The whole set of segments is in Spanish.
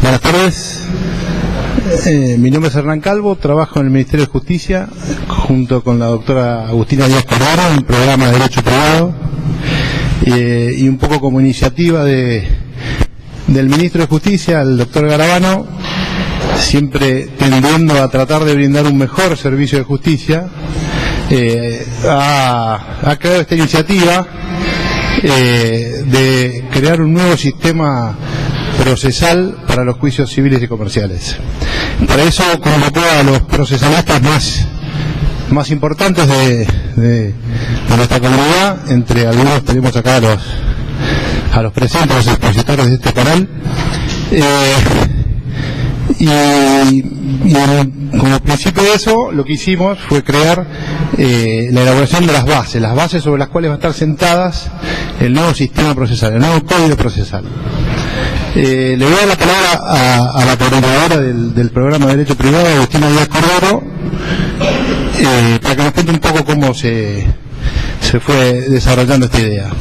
Buenas tardes. Mi nombre es Hernán Calvo, trabajo en el Ministerio de Justicia junto con la doctora Agustina Díaz Cordero en el programa de Derecho Privado y un poco como iniciativa del Ministro de Justicia, el doctor Garabano, siempre tendiendo a tratar de brindar un mejor servicio de justicia, ha creado esta iniciativa de crear un nuevo sistema procesal para los juicios civiles y comerciales. Para eso convocó a los procesalistas más importantes de nuestra comunidad. Entre algunos tenemos acá a los presentes, los expositores de este canal, como principio de eso lo que hicimos fue crear la elaboración de las bases sobre las cuales va a estar sentadas el nuevo sistema procesal, el nuevo código procesal. Le voy a dar la palabra a la coordinadora del programa de Derecho Privado, Agustina Díaz Cordero, para que nos cuente un poco cómo se fue desarrollando esta idea.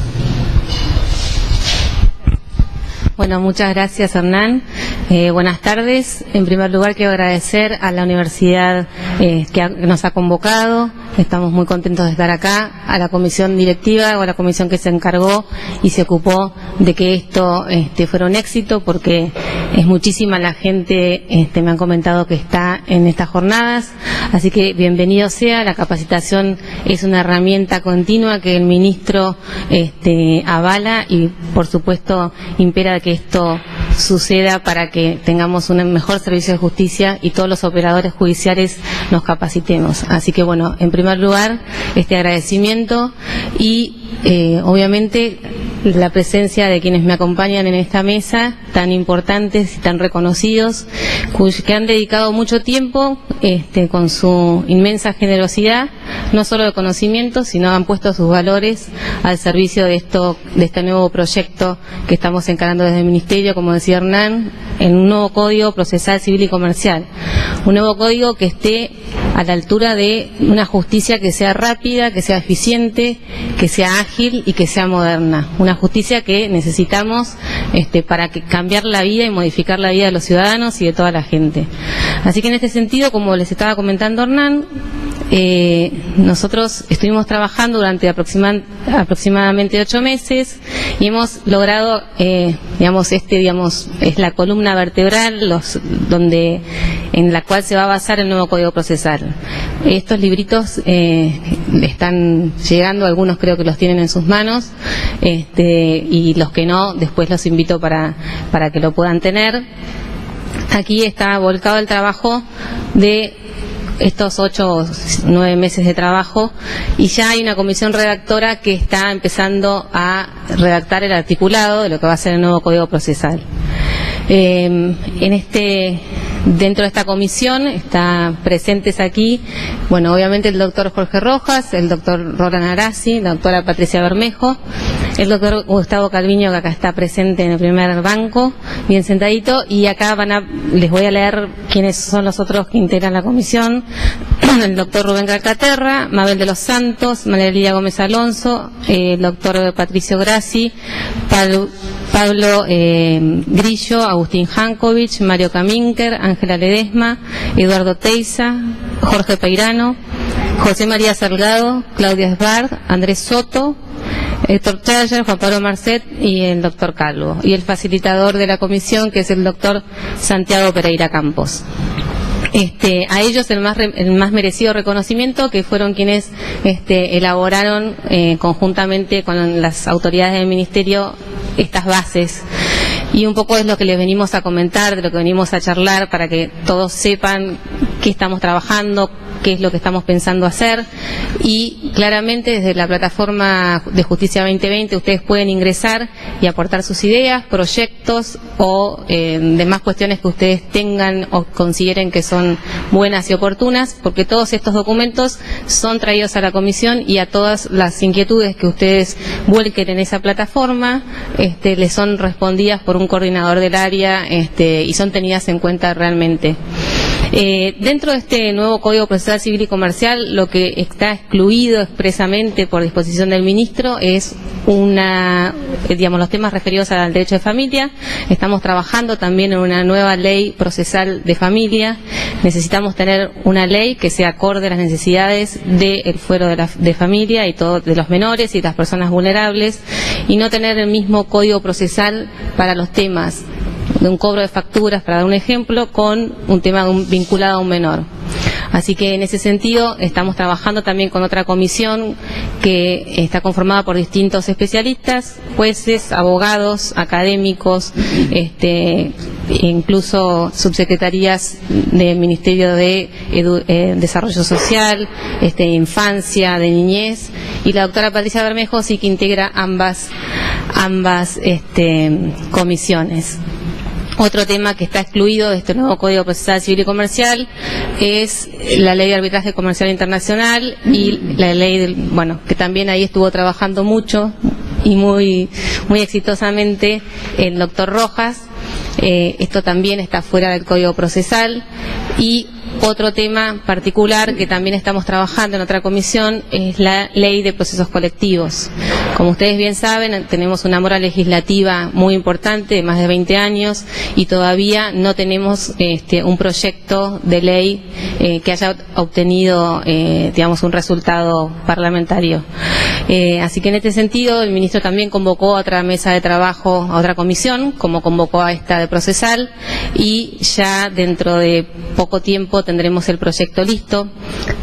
Bueno, muchas gracias, Hernán. Buenas tardes. En primer lugar, quiero agradecer a la universidad que nos ha convocado. Estamos muy contentos de estar acá, a la comisión directiva o a la comisión que se encargó y se ocupó de que esto fuera un éxito, porque es muchísima la gente, me han comentado, que está en estas jornadas. Así que bienvenido sea. La capacitación es una herramienta continua que el ministro avala y, por supuesto, impera que esto suceda para que tengamos un mejor servicio de justicia y todos los operadores judiciales nos capacitemos. Así que, bueno, en primer lugar, este agradecimiento y obviamente la presencia de quienes me acompañan en esta mesa, tan importantes y tan reconocidos, que han dedicado mucho tiempo con su inmensa generosidad, no solo de conocimiento, sino han puesto sus valores al servicio de este nuevo proyecto que estamos encarando desde el Ministerio, como decía Hernán, en un nuevo Código Procesal Civil y Comercial. Un nuevo código que esté a la altura de una justicia que sea rápida, que sea eficiente, que sea ágil y que sea moderna. Una justicia que necesitamos para cambiar la vida y modificar la vida de los ciudadanos y de toda la gente. Así que en este sentido, como les estaba comentando Hernán, nosotros estuvimos trabajando durante aproximadamente 8 meses y hemos logrado, es la columna vertebral en la cual se va a basar el nuevo Código Procesal. Estos libritos están llegando, algunos creo que los tienen en sus manos, y los que no, después los invito para que lo puedan tener. Aquí está volcado el trabajo de estos 8 o 9 meses de trabajo, y ya hay una comisión redactora que está empezando a redactar el articulado de lo que va a ser el nuevo Código Procesal. Dentro de esta comisión están presentes aquí, bueno, obviamente el doctor Jorge Rojas, el doctor Roland Arasi, la doctora Patricia Bermejo, el doctor Gustavo Calviño, que acá está presente en el primer banco, bien sentadito, y acá les voy a leer quiénes son los otros que integran la comisión: el doctor Rubén Calcaterra, Mabel de los Santos, María Lidia Gómez Alonso, el doctor Patricio Grassi, Pablo Grillo, Agustín Jankovic, Mario Kaminker, Ángela Ledesma, Eduardo Teiza, Jorge Peirano, José María Salgado, Claudia Esbard, Andrés Soto, Héctor Chayer, Juan Pablo Marcet y el doctor Calvo, y el facilitador de la comisión, que es el doctor Santiago Pereira Campos. A ellos el más merecido reconocimiento, que fueron quienes elaboraron conjuntamente con las autoridades del Ministerio estas bases. Y un poco es lo que les venimos a comentar, de lo que venimos a charlar, para que todos sepan qué estamos trabajando, qué es lo que estamos pensando hacer. Y claramente desde la plataforma de Justicia 2020 ustedes pueden ingresar y aportar sus ideas, proyectos o demás cuestiones que ustedes tengan o consideren que son buenas y oportunas, porque todos estos documentos son traídos a la comisión, y a todas las inquietudes que ustedes vuelquen en esa plataforma les son respondidas por un coordinador del área y son tenidas en cuenta realmente. Dentro de este nuevo Código Procesal Civil y Comercial, lo que está excluido expresamente por disposición del ministro es los temas referidos al derecho de familia. Estamos trabajando también en una nueva ley procesal de familia. Necesitamos tener una ley que sea acorde a las necesidades del fuero de familia y de los menores y de las personas vulnerables, y no tener el mismo código procesal para los temas de un cobro de facturas, para dar un ejemplo, con un tema vinculado a un menor. Así que en ese sentido estamos trabajando también con otra comisión que está conformada por distintos especialistas, jueces, abogados, académicos, incluso subsecretarías del Ministerio de Desarrollo Social, Infancia, de Niñez, y la doctora Patricia Bermejo sí que integra ambas comisiones. Otro tema que está excluido de este nuevo Código Procesal Civil y Comercial es la Ley de Arbitraje Comercial Internacional y la ley que también ahí estuvo trabajando mucho y muy exitosamente el doctor Rojas. Esto también está fuera del Código Procesal. Y otro tema particular que también estamos trabajando en otra comisión es la Ley de Procesos Colectivos. Como ustedes bien saben, tenemos una mora legislativa muy importante de más de 20 años y todavía no tenemos un proyecto de ley que haya obtenido un resultado parlamentario. Así que en este sentido el ministro también convocó a otra mesa de trabajo, a otra comisión, como convocó a esta de procesal, y ya dentro de poco tiempo tendremos el proyecto listo.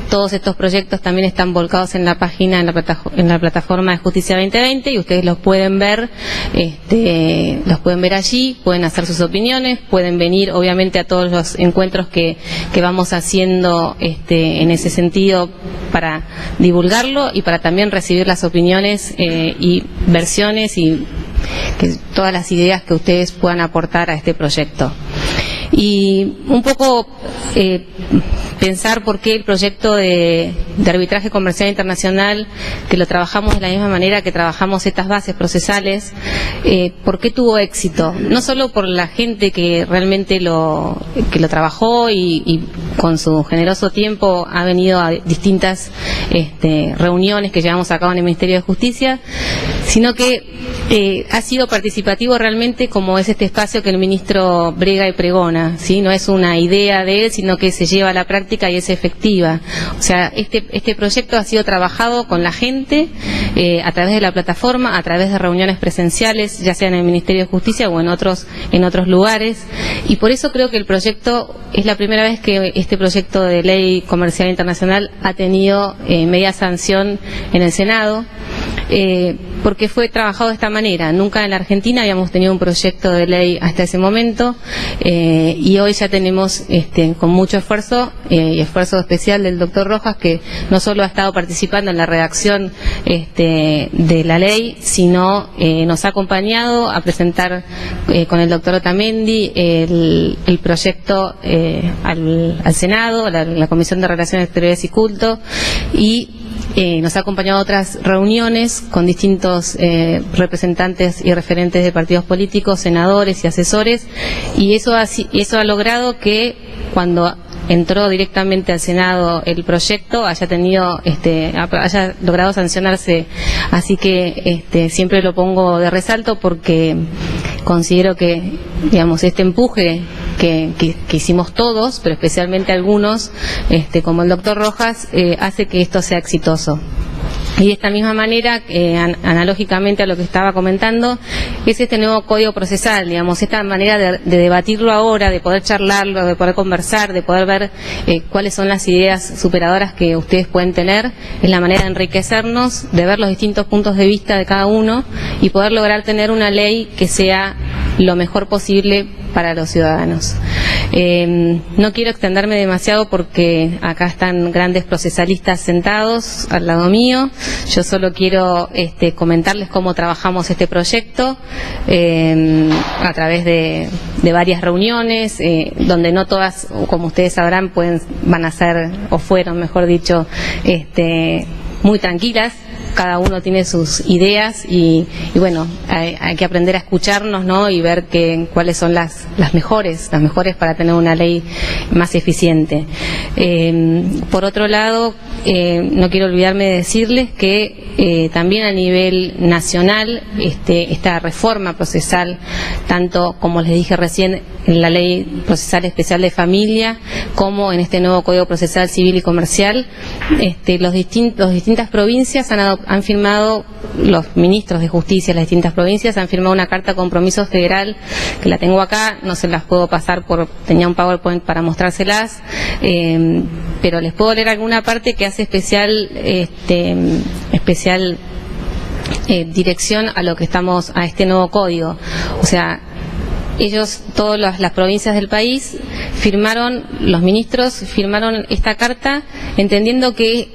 Todos estos proyectos también están volcados en la página, en la plataforma de Justicia 2020, y ustedes los pueden ver allí, pueden hacer sus opiniones, pueden venir obviamente a todos los encuentros que vamos haciendo en ese sentido para divulgarlo y para también recibir las opiniones y versiones y todas las ideas que ustedes puedan aportar a este proyecto. Y un poco pensar por qué el proyecto de arbitraje comercial internacional, que lo trabajamos de la misma manera que trabajamos estas bases procesales, por qué tuvo éxito. No solo por la gente que realmente lo trabajó y con su generoso tiempo ha venido a distintas reuniones que llevamos a cabo en el Ministerio de Justicia, sino que ha sido participativo realmente, como es este espacio que el ministro brega y pregona, ¿sí? No es una idea de él, sino que se lleva a la práctica y es efectiva. O sea, este proyecto ha sido trabajado con la gente a través de la plataforma, a través de reuniones presenciales, ya sea en el Ministerio de Justicia o en otros lugares, y por eso creo que el proyecto es la primera vez que este proyecto de ley comercial internacional ha tenido media sanción en el Senado. Porque fue trabajado de esta manera. Nunca en la Argentina habíamos tenido un proyecto de ley hasta ese momento, y hoy ya tenemos con mucho esfuerzo y esfuerzo especial del doctor Rojas, que no solo ha estado participando en la redacción de la ley, sino nos ha acompañado a presentar con el doctor Otamendi el proyecto al Senado, la Comisión de Relaciones Exteriores y Culto, y nos ha acompañado a otras reuniones con distintos representantes y referentes de partidos políticos, senadores y asesores, y eso ha logrado que cuando entró directamente al Senado el proyecto haya logrado sancionarse. Así que siempre lo pongo de resalto porque considero que este empuje que hicimos todos, pero especialmente algunos, como el doctor Rojas, hace que esto sea exitoso. Y de esta misma manera, analógicamente a lo que estaba comentando, es este nuevo código procesal, esta manera de debatirlo ahora, de poder charlarlo, de poder conversar, de poder ver cuáles son las ideas superadoras que ustedes pueden tener, es la manera de enriquecernos, de ver los distintos puntos de vista de cada uno y poder lograr tener una ley que sea lo mejor posible para los ciudadanos. No quiero extenderme demasiado porque acá están grandes procesalistas sentados al lado mío. Yo solo quiero comentarles cómo trabajamos este proyecto a través de varias reuniones, donde no todas, como ustedes sabrán, van a ser, o fueron, mejor dicho, muy tranquilas. cada uno tiene sus ideas y bueno, hay que aprender a escucharnos, ¿no? Y ver cuáles son las mejores para tener una ley más eficiente. Por otro lado, no quiero olvidarme de decirles que también a nivel nacional esta reforma procesal, tanto como les dije recién en la Ley Procesal Especial de Familia como en este nuevo Código Procesal Civil y Comercial, las distintas provincias han firmado, los ministros de Justicia de las distintas provincias han firmado una carta de compromiso federal, que la tengo acá, no se las puedo pasar, tenía un PowerPoint para mostrárselas, pero les puedo leer alguna parte que hace especial dirección a lo que a este nuevo código. O sea, ellos, todas las provincias del país los ministros firmaron esta carta entendiendo que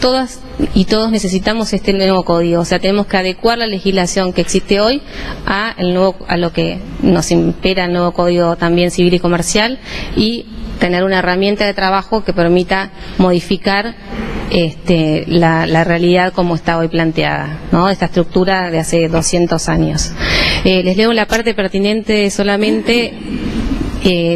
todas y todos necesitamos este nuevo código. O sea, tenemos que adecuar la legislación que existe hoy a lo que nos impera el nuevo Código también civil y comercial, y tener una herramienta de trabajo que permita modificar la realidad como está hoy planteada, ¿no? Esta estructura de hace 200 años. Les leo la parte pertinente solamente,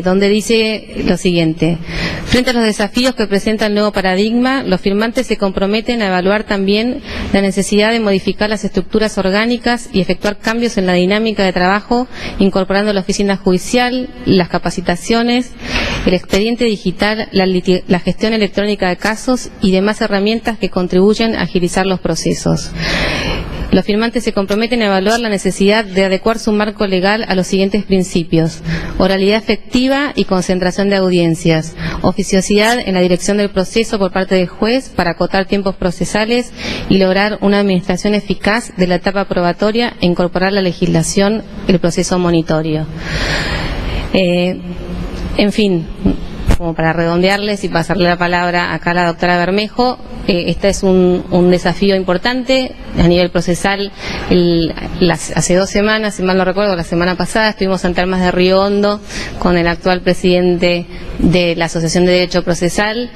donde dice lo siguiente: frente a los desafíos que presenta el nuevo paradigma, los firmantes se comprometen a evaluar también la necesidad de modificar las estructuras orgánicas y efectuar cambios en la dinámica de trabajo, incorporando la oficina judicial, las capacitaciones, el expediente digital, la gestión electrónica de casos y demás herramientas que contribuyen a agilizar los procesos. Los firmantes se comprometen a evaluar la necesidad de adecuar su marco legal a los siguientes principios: oralidad efectiva y concentración de audiencias, oficiosidad en la dirección del proceso por parte del juez para acotar tiempos procesales y lograr una administración eficaz de la etapa probatoria e incorporar la legislación el proceso monitorio. En fin, como para redondearles y pasarle la palabra acá a la doctora Bermejo, este es un desafío importante a nivel procesal. Hace 2 semanas, si mal no recuerdo, la semana pasada estuvimos en Termas de Río Hondo con el actual presidente de la Asociación de Derecho Procesal,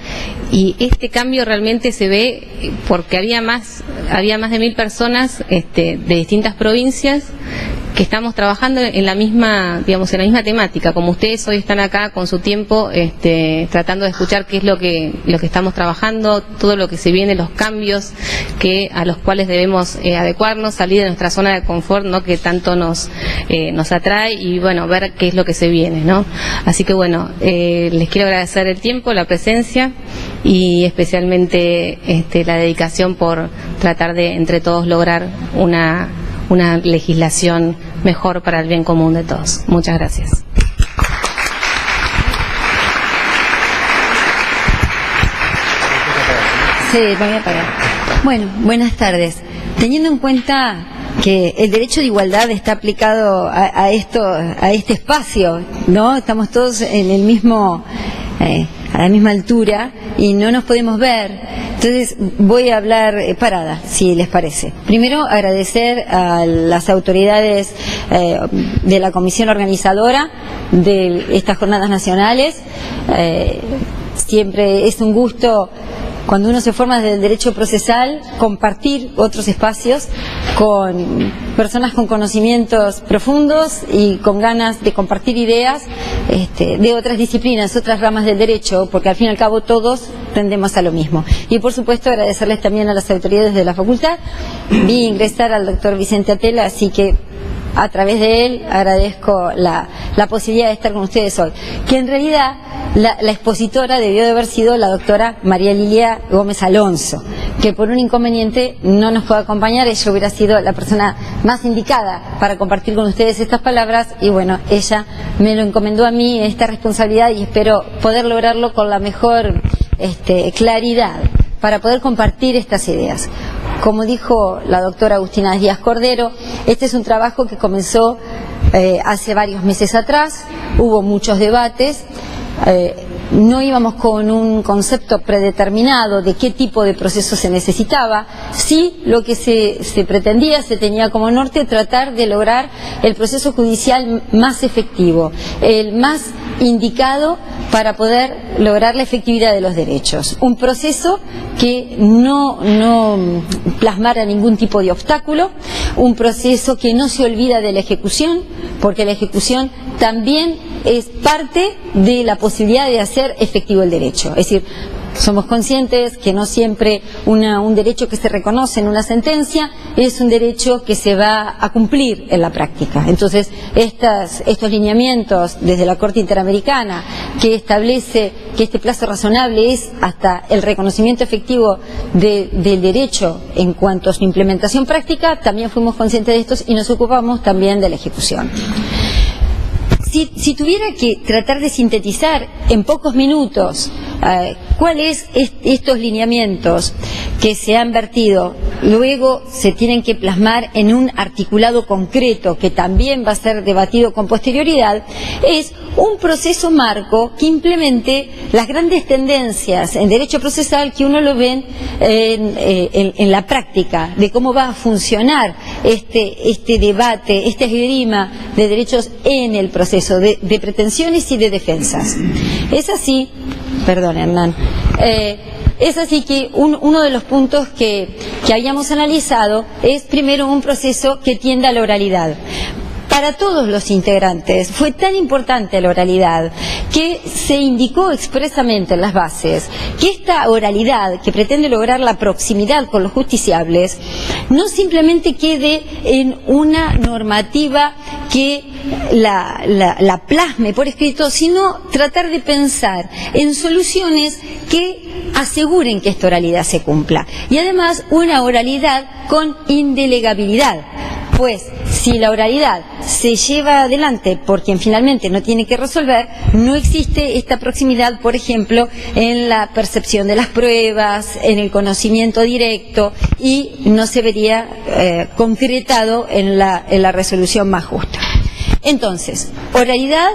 y este cambio realmente se ve porque había más de 1000 personas de distintas provincias que estamos trabajando en la misma temática, como ustedes hoy están acá con su tiempo, tratando de escuchar qué es lo que estamos trabajando, todo lo que se viene, los cambios a los cuales debemos adecuarnos, salir de nuestra zona de confort, ¿no?, que tanto nos atrae, y bueno, ver qué es lo que se viene, ¿no? Así que bueno, les quiero agradecer el tiempo, la presencia y especialmente la dedicación por tratar de entre todos lograr una legislación mejor para el bien común de todos. Muchas gracias. Sí, voy a parar. Bueno, buenas tardes. Teniendo en cuenta que el derecho de igualdad está aplicado a este espacio, ¿no? Estamos todos en el mismo, a la misma altura y no nos podemos ver. Entonces voy a hablar parada, si les parece. Primero, agradecer a las autoridades de la comisión organizadora de estas jornadas nacionales. Siempre es un gusto, cuando uno se forma desde el derecho procesal, compartir otros espacios con personas con conocimientos profundos y con ganas de compartir ideas de otras disciplinas, otras ramas del derecho, porque al fin y al cabo todos tendemos a lo mismo. Y por supuesto agradecerles también a las autoridades de la facultad. Vi ingresar al doctor Vicente Atela, así que a través de él agradezco la posibilidad de estar con ustedes hoy, que en realidad la expositora debió de haber sido la doctora María Lilia Gómez Alonso, que por un inconveniente no nos puede acompañar. Ella hubiera sido la persona más indicada para compartir con ustedes estas palabras, y bueno, ella me lo encomendó a mí esta responsabilidad, y espero poder lograrlo con la mejor claridad para poder compartir estas ideas. Como dijo la doctora Agustina Díaz Cordero, este es un trabajo que comenzó hace varios meses atrás, hubo muchos debates, no íbamos con un concepto predeterminado de qué tipo de proceso se necesitaba. Sí, lo que se pretendía, se tenía como norte tratar de lograr el proceso judicial más efectivo, el más indicado para poder lograr la efectividad de los derechos. Un proceso que no plasmara ningún tipo de obstáculo, un proceso que no se olvida de la ejecución, porque la ejecución también es parte de la posibilidad de hacer efectivo el derecho. Es decir, somos conscientes que no siempre un derecho que se reconoce en una sentencia es un derecho que se va a cumplir en la práctica. Entonces, estos lineamientos desde la Corte Interamericana, que establece que este plazo razonable es hasta el reconocimiento efectivo del derecho en cuanto a su implementación práctica, también fuimos conscientes de estos y nos ocupamos también de la ejecución. Si tuviera que tratar de sintetizar en pocos minutos cuáles estos lineamientos que se han vertido, luego se tienen que plasmar en un articulado concreto que también va a ser debatido con posterioridad, es un proceso marco que implemente las grandes tendencias en derecho procesal que uno lo ve en la práctica, de cómo va a funcionar este debate, esta esgrima de derechos en el proceso de pretensiones y de defensas. Es así, perdón Hernán, es así que uno de los puntos que habíamos analizado es primero un proceso que tiende a la oralidad. Para todos los integrantes fue tan importante la oralidad que se indicó expresamente en las bases que esta oralidad que pretende lograr la proximidad con los justiciables no simplemente quede en una normativa que la plasme por escrito, sino tratar de pensar en soluciones que aseguren que esta oralidad se cumpla. Y además una oralidad con indelegabilidad. Pues si la oralidad se lleva adelante por quien finalmente no tiene que resolver, no existe esta proximidad, por ejemplo, en la percepción de las pruebas, en el conocimiento directo, y no se vería concretado en la resolución más justa. Entonces, oralidad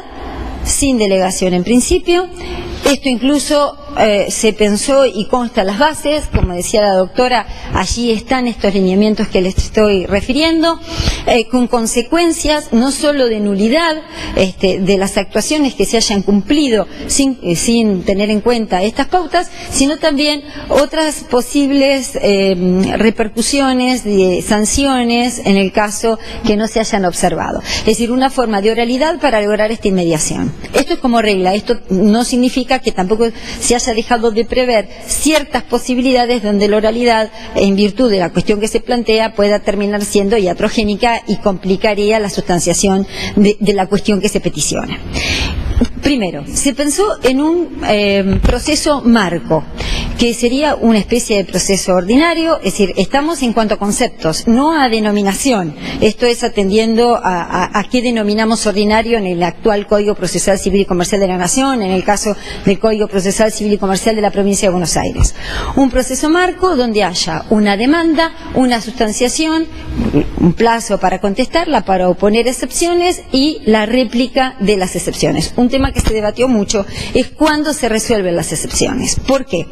sin delegación en principio. Esto incluso se pensó y consta en las bases, como decía la doctora, allí están estos lineamientos que les estoy refiriendo, con consecuencias no solo de nulidad de las actuaciones que se hayan cumplido sin tener en cuenta estas pautas, sino también otras posibles repercusiones de sanciones en el caso que no se hayan observado. Es decir, una forma de oralidad para lograr esta inmediación. Esto es como regla, esto no significa que tampoco se haya dejado de prever ciertas posibilidades donde la oralidad, en virtud de la cuestión que se plantea, pueda terminar siendo iatrogénica y complicaría la sustanciación de la cuestión que se peticiona. Primero, se pensó en un proceso marco, que sería una especie de proceso ordinario, es decir, estamos en cuanto a conceptos, no a denominación. Esto es atendiendo a qué denominamos ordinario en el actual Código Procesal Civil y Comercial de la Nación, en el caso del Código Procesal Civil y Comercial de la Provincia de Buenos Aires. Un proceso marco donde haya una demanda, una sustanciación, un plazo para contestarla, para oponer excepciones y la réplica de las excepciones. Un tema que se debatió mucho es cuándo se resuelven las excepciones. ¿Por qué?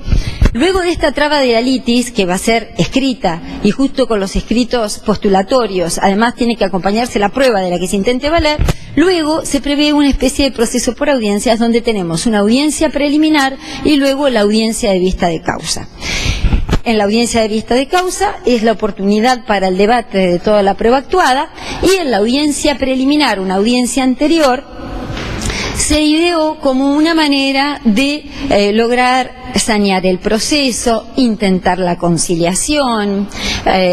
Luego de esta traba de la litis, que va a ser escrita y justo con los escritos postulatorios, además tiene que acompañarse la prueba de la que se intente valer, luego se prevé una especie de proceso por audiencias donde tenemos una audiencia preliminar y luego la audiencia de vista de causa. En la audiencia de vista de causa es la oportunidad para el debate de toda la prueba actuada, y en la audiencia preliminar, una audiencia anterior, se ideó como una manera de lograr sanear el proceso, intentar la conciliación,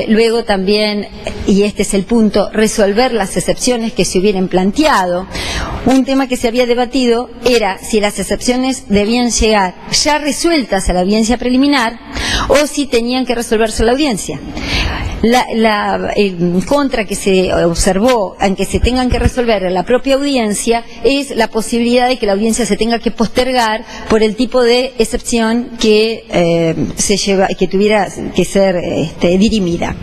luego también, y este es el punto, resolver las excepciones que se hubieran planteado. Un tema que se había debatido era si las excepciones debían llegar ya resueltas a la audiencia preliminar o si tenían que resolverse en la audiencia. La contra que se observó en que se tengan que resolver en la propia audiencia es la posibilidad de que la audiencia se tenga que postergar por el tipo de excepción que tuviera que ser dirimida.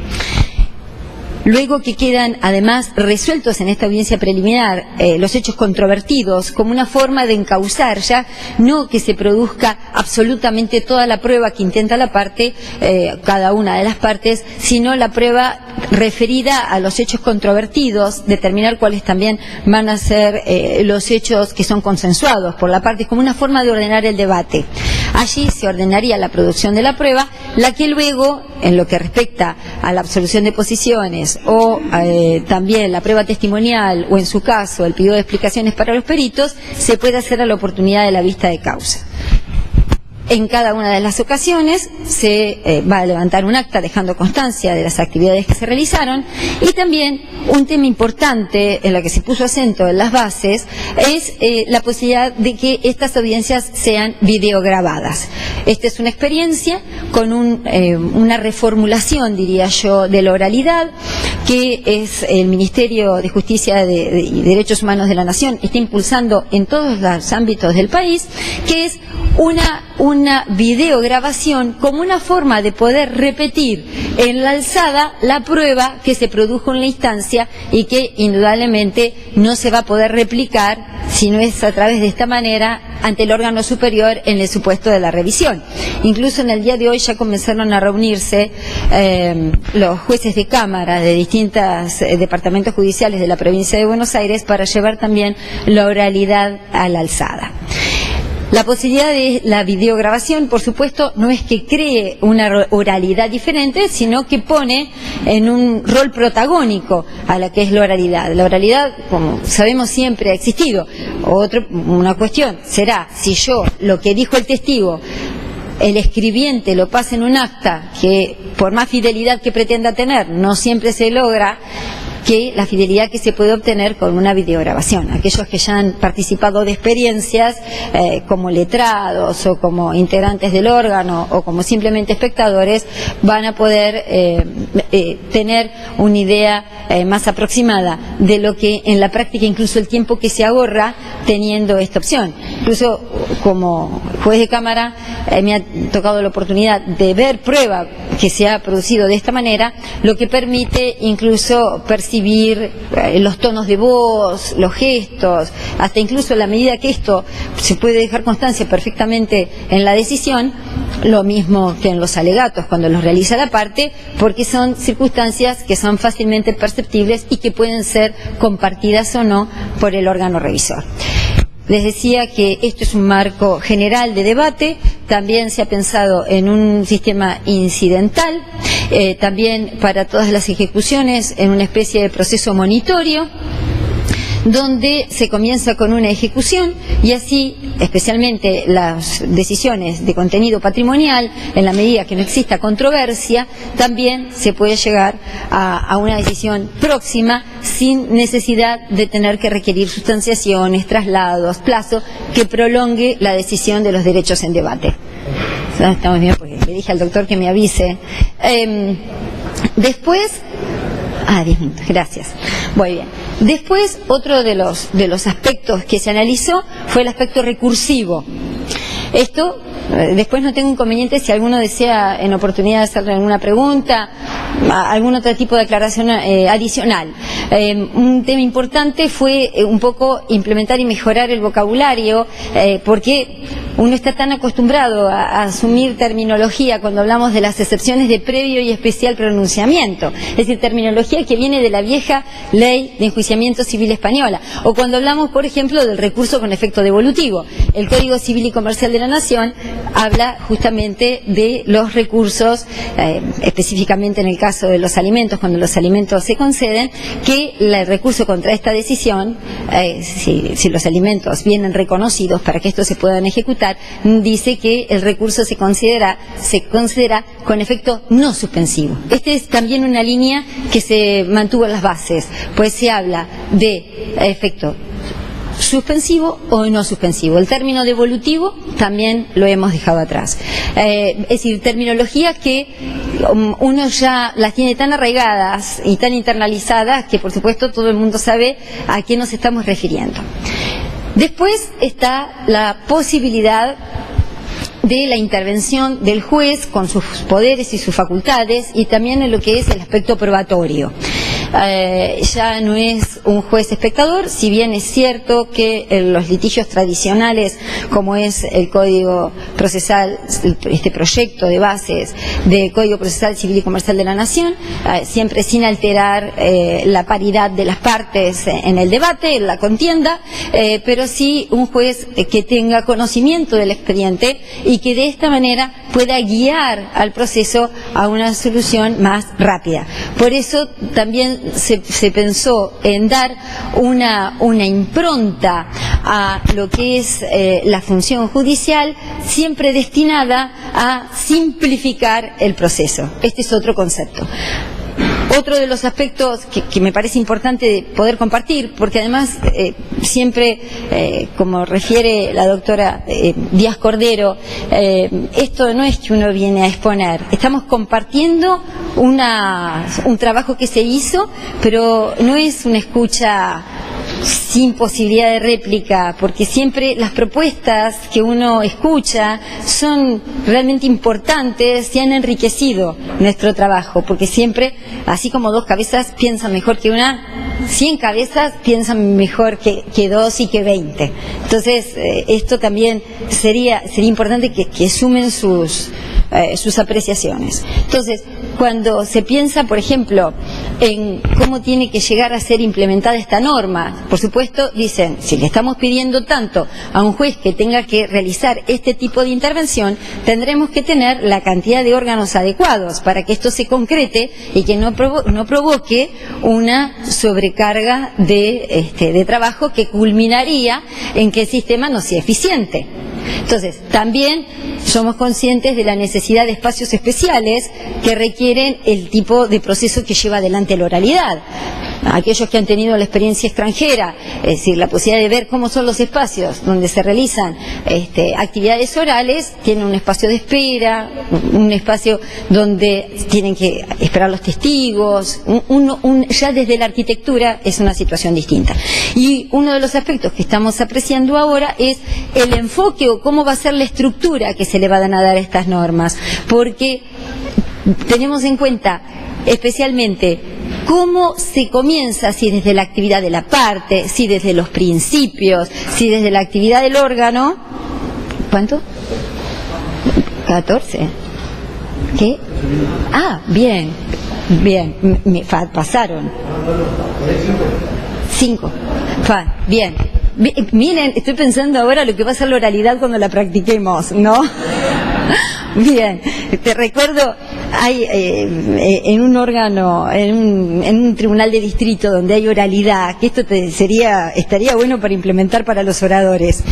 luego que quedan además resueltos en esta audiencia preliminar los hechos controvertidos como una forma de encauzar ya, no que se produzca absolutamente toda la prueba que intenta la parte, cada una de las partes, sino la prueba referida a los hechos controvertidos, determinar cuáles también van a ser los hechos que son consensuados por la parte, como una forma de ordenar el debate. Allí se ordenaría la producción de la prueba, la que luego, en lo que respecta a la absolución de posiciones o también la prueba testimonial o en su caso el pedido de explicaciones para los peritos, se puede hacer a la oportunidad de la vista de causa. En cada una de las ocasiones se va a levantar un acta dejando constancia de las actividades que se realizaron, y también un tema importante en la que se puso acento en las bases es la posibilidad de que estas audiencias sean videograbadas. Esta es una experiencia con una reformulación, diría yo, de la oralidad que es el Ministerio de Justicia y Derechos Humanos de la Nación está impulsando en todos los ámbitos del país, que es una videograbación como una forma de poder repetir en la alzada la prueba que se produjo en la instancia y que indudablemente no se va a poder replicar si no es a través de esta manera ante el órgano superior en el supuesto de la revisión. Incluso en el día de hoy ya comenzaron a reunirse los jueces de cámara de distintos departamentos judiciales de la provincia de Buenos Aires para llevar también la oralidad a la alzada. La posibilidad de la videograbación, por supuesto, no es que cree una oralidad diferente, sino que pone en un rol protagónico a la que es la oralidad. La oralidad, como sabemos, siempre ha existido. Una cuestión será si yo, lo que dijo el testigo, el escribiente lo pasa en un acta que, por más fidelidad que pretenda tener, no siempre se logra, que la fidelidad que se puede obtener con una videograbación. Aquellos que ya han participado de experiencias como letrados o como integrantes del órgano o como simplemente espectadores van a poder tener una idea más aproximada de lo que en la práctica, incluso el tiempo que se ahorra teniendo esta opción. Incluso como juez de cámara me ha tocado la oportunidad de ver prueba que se ha producido de esta manera, lo que permite incluso percibir los tonos de voz, los gestos, hasta incluso la medida que esto se puede dejar constancia perfectamente en la decisión, lo mismo que en los alegatos cuando los realiza la parte, porque son circunstancias que son fácilmente perceptibles y que pueden ser compartidas o no por el órgano revisor. Les decía que esto es un marco general de debate, también se ha pensado en un sistema incidental, también para todas las ejecuciones en una especie de proceso monitorio, donde se comienza con una ejecución y así, especialmente las decisiones de contenido patrimonial, en la medida que no exista controversia, también se puede llegar a una decisión próxima sin necesidad de tener que requerir sustanciaciones, traslados, plazo que prolongue la decisión de los derechos en debate. Estamos bien, porque le dije al doctor que me avise. Después... 10 minutos, gracias. Muy bien. Después, otro de los aspectos que se analizó fue el aspecto recursivo. Esto, después no tengo inconveniente si alguno desea en oportunidad de hacerle alguna pregunta, algún otro tipo de aclaración adicional. Un tema importante fue un poco implementar y mejorar el vocabulario, porque uno está tan acostumbrado a asumir terminología cuando hablamos de las excepciones de previo y especial pronunciamiento, es decir, terminología que viene de la vieja ley de enjuiciamiento civil española, o cuando hablamos, por ejemplo, del recurso con efecto devolutivo. El Código Civil y Comercial de la Nación habla justamente de los recursos, específicamente en el caso de los alimentos, cuando los alimentos se conceden, que el recurso contra esta decisión, si los alimentos vienen reconocidos para que estos se puedan ejecutar, dice que el recurso se considera con efecto no suspensivo. Esta es también una línea que se mantuvo en las bases, pues se habla de efecto suspensivo o no suspensivo. El término devolutivo también lo hemos dejado atrás. Es decir, terminologías que uno ya las tiene tan arraigadas y tan internalizadas que por supuesto todo el mundo sabe a qué nos estamos refiriendo. Después está la posibilidad de la intervención del juez con sus poderes y sus facultades y también en lo que es el aspecto probatorio. Ya no es un juez espectador, si bien es cierto que los litigios tradicionales, como es el Código Procesal, este proyecto de bases de Código Procesal Civil y Comercial de la Nación, siempre sin alterar la paridad de las partes en el debate, en la contienda, pero sí un juez que tenga conocimiento del expediente y que de esta manera pueda guiar al proceso a una solución más rápida. Por eso también se pensó en dar una impronta a lo que es la función judicial, siempre destinada a simplificar el proceso. Este es otro concepto. Otro de los aspectos que me parece importante poder compartir, porque además siempre, como refiere la doctora Díaz Cordero, esto no es que uno viene a exponer, estamos compartiendo un trabajo que se hizo, pero no es una escucha sin posibilidad de réplica, porque siempre las propuestas que uno escucha son realmente importantes y han enriquecido nuestro trabajo, porque siempre, así como 2 cabezas piensan mejor que una, 100 cabezas piensan mejor que 2 y que 20. Entonces, esto también sería importante que sumen sus apreciaciones. Entonces, cuando se piensa, por ejemplo, en cómo tiene que llegar a ser implementada esta norma, por supuesto, dicen, si le estamos pidiendo tanto a un juez que tenga que realizar este tipo de intervención, tendremos que tener la cantidad de órganos adecuados para que esto se concrete y que no provoque una sobrecarga de trabajo que culminaría en que el sistema no sea eficiente. Entonces, también somos conscientes de la necesidad de espacios especiales que requieren el tipo de proceso que lleva adelante la oralidad. Aquellos que han tenido la experiencia extranjera, es decir, la posibilidad de ver cómo son los espacios donde se realizan actividades orales, tienen un espacio de espera, un espacio donde tienen que esperar los testigos, ya desde la arquitectura es una situación distinta. Y uno de los aspectos que estamos apreciando ahora es el enfoque o cómo va a ser la estructura que se le van a dar a estas normas, porque tenemos en cuenta especialmente cómo se comienza, si desde la actividad de la parte, si desde los principios, si desde la actividad del órgano. ¿Cuánto? 14. ¿Qué? Ah, bien, pasaron. 5. Bien. Miren, estoy pensando ahora lo que va a ser la oralidad cuando la practiquemos, ¿no? Bien, te recuerdo, hay en un órgano, en un tribunal de distrito donde hay oralidad, que esto estaría bueno para implementar para los oradores.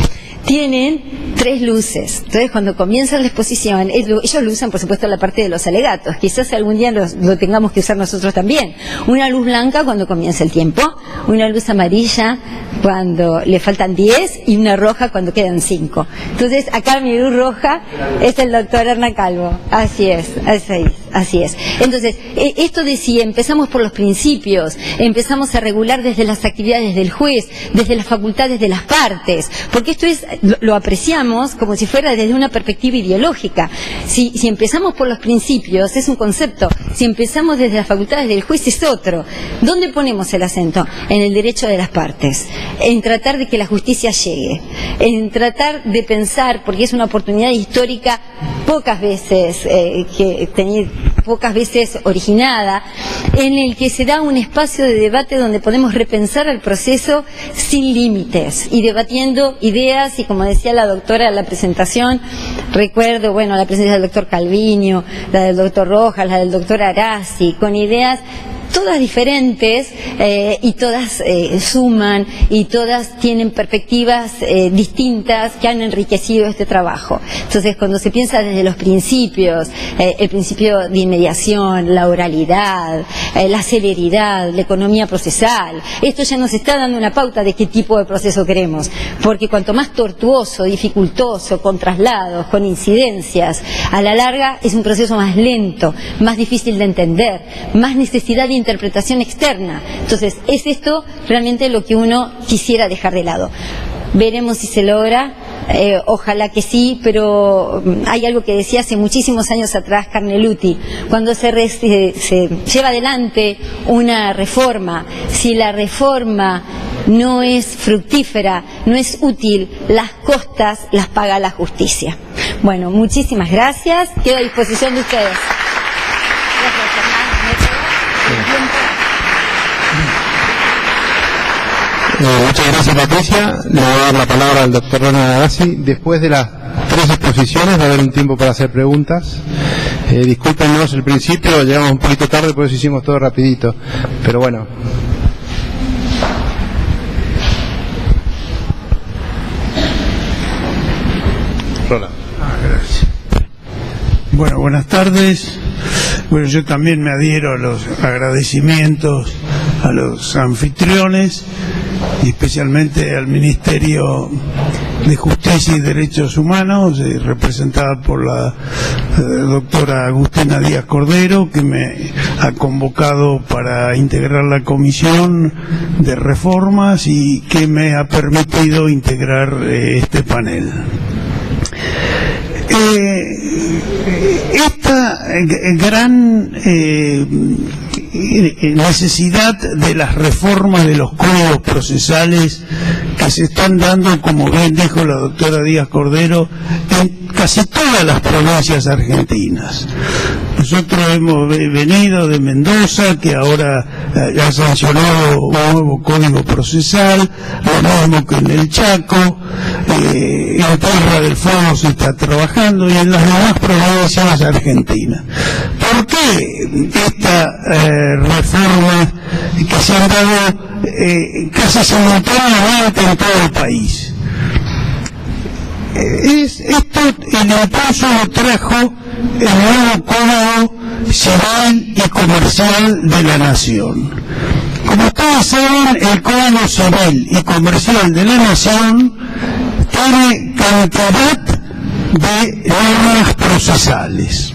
Tienen 3 luces. Entonces, cuando comienzan la exposición, ellos lo usan, por supuesto, en la parte de los alegatos. Quizás algún día lo tengamos que usar nosotros también. Una luz blanca cuando comienza el tiempo, una luz amarilla cuando le faltan 10 y una roja cuando quedan 5. Entonces, acá mi luz roja es el doctor Hernán Calvo. Así es. Entonces, esto de si empezamos por los principios, empezamos a regular desde las actividades del juez, desde las facultades de las partes, porque esto lo apreciamos como si fuera desde una perspectiva ideológica. Si empezamos por los principios, es un concepto. Si empezamos desde las facultades del juez, es otro. ¿Dónde ponemos el acento? En el derecho de las partes, en tratar de que la justicia llegue, en tratar de pensar, porque es una oportunidad histórica pocas veces originada, en el que se da un espacio de debate donde podemos repensar el proceso sin límites y debatiendo ideas, y como decía la doctora en la presentación, recuerdo, la presencia del doctor Calviño, la del doctor Rojas, la del doctor Arasi, con ideas todas diferentes y todas suman y todas tienen perspectivas distintas que han enriquecido este trabajo. Entonces, cuando se piensa desde los principios, el principio de inmediación, la oralidad, la celeridad, la economía procesal, esto ya nos está dando una pauta de qué tipo de proceso queremos, porque cuanto más tortuoso, dificultoso, con traslados, con incidencias, a la larga es un proceso más lento, más difícil de entender, más necesidad de interpretación externa. Entonces, es esto realmente lo que uno quisiera dejar de lado. Veremos si se logra. ojalá que sí, pero hay algo que decía hace muchísimos años atrás Carneluti: cuando se lleva adelante una reforma, si la reforma no es fructífera, no es útil, las costas las paga la justicia. Bueno, muchísimas gracias, quedo a disposición de ustedes. Muchas gracias, Patricia. Le voy a dar la palabra al doctor Roland Arasi. Después de las 3 exposiciones va a haber un tiempo para hacer preguntas. Discúlpenos el principio, llegamos un poquito tarde, por eso hicimos todo rapidito. Pero bueno. Roland. Gracias. Bueno, buenas tardes. Bueno, yo también me adhiero a los agradecimientos a los anfitriones y especialmente al Ministerio de Justicia y Derechos Humanos, representada por la doctora Agustina Díaz Cordero, que me ha convocado para integrar la Comisión de Reformas y que me ha permitido integrar este panel. Esta gran necesidad de las reformas de los códigos procesales que se están dando, como bien dijo la doctora Díaz Cordero, en casi todas las provincias argentinas. Nosotros hemos venido de Mendoza, que ahora ha sancionado un nuevo código procesal, lo mismo que en el Chaco, en Tierra del Fuego se está trabajando y en las demás provincias argentinas. ¿Por qué esta reforma que se han dado casi simultáneamente en todo el país? Esto, el impulso lo trajo el nuevo Código Civil y Comercial de la Nación. Como ustedes saben, el Código Civil y Comercial de la Nación tiene cantidad de normas procesales.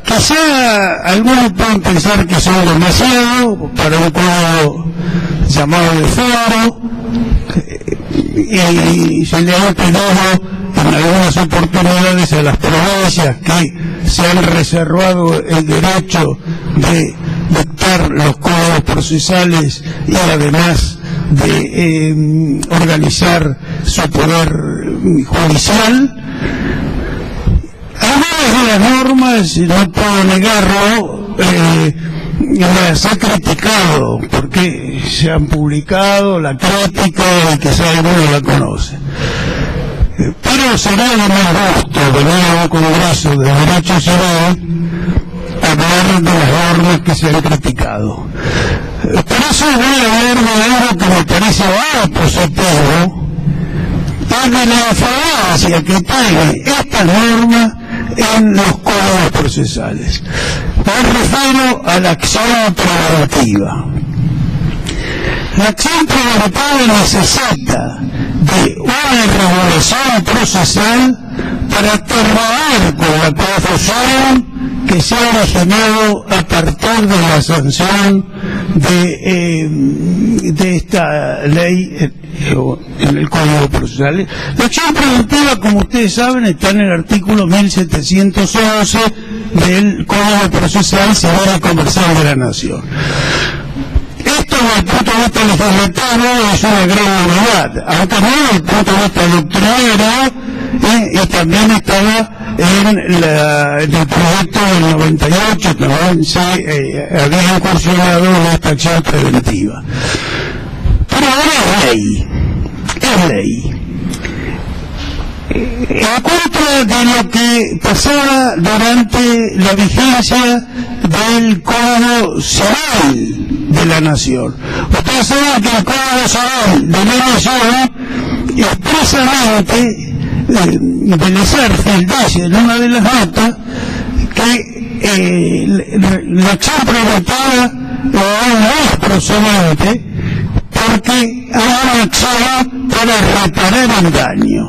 Quizá algunos pueden pensar que son demasiado para un código llamado de foro, y se le ha pedido en algunas oportunidades a las provincias que se han reservado el derecho de dictar los códigos procesales y además de organizar su poder judicial. Algunas de las normas, no puedo negarlo, las ha criticado porque se han publicado, la crítica y quizá alguno la conoce. Pero será de más gusto venir a un congreso de derecho civil a hablar de las normas que se han criticado. Por eso voy a hablar de algo que me parece positivo, es de la influencia que tiene esta norma en los códigos procesales. Me refiero a la acción preventiva. La acción preventiva necesita de una regulación procesal para terminar con la confusión que se ha originado a partir de la sanción de esta ley en el Código Procesal. La acción preventiva, como ustedes saben, está en el artículo 1711 del Código Procesal Civil y Comercial de la Nación. Esto desde el punto de vista legislativo es una gran novedad, aunque no desde el punto de vista doctrinario, y también estaba en el proyecto del 98, también se había incursionado en esta acción preventiva. Pero ahora es ley. En contra de lo que pasaba durante la vigencia del Código Civil de la Nación. Ustedes saben que el Código Civil de la Nación expresamente Belisario dice en una de las notas que la acción preventiva no es procedente porque hay una acción para reparar el daño.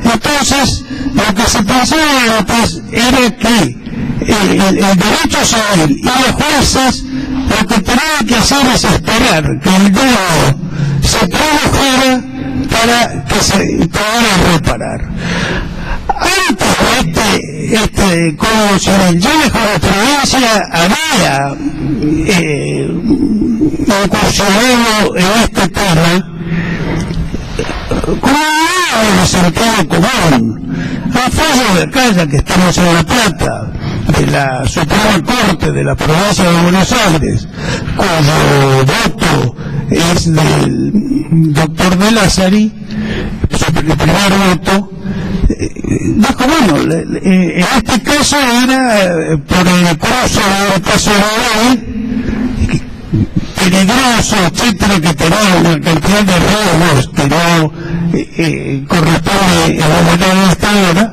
Entonces, lo que se pensaba antes era que el derecho civil y los jueces lo que tenían que hacer es esperar que el daño se se produjera para que se pudiera reparar. Antes de este Código Civil, ya la jurisprudencia había incursionado en este tema como algo de sentido común. Hay fallo de acá, ya que estamos en La Plata, de la Suprema Corte de la Provincia de Buenos Aires, cuyo voto es del doctor De Lázari, el primer voto, dijo, bueno, en este caso era por el curso de paso peligroso, etcétera, que tenía una cantidad de riesgos que no corresponde a la verdad de esta hora,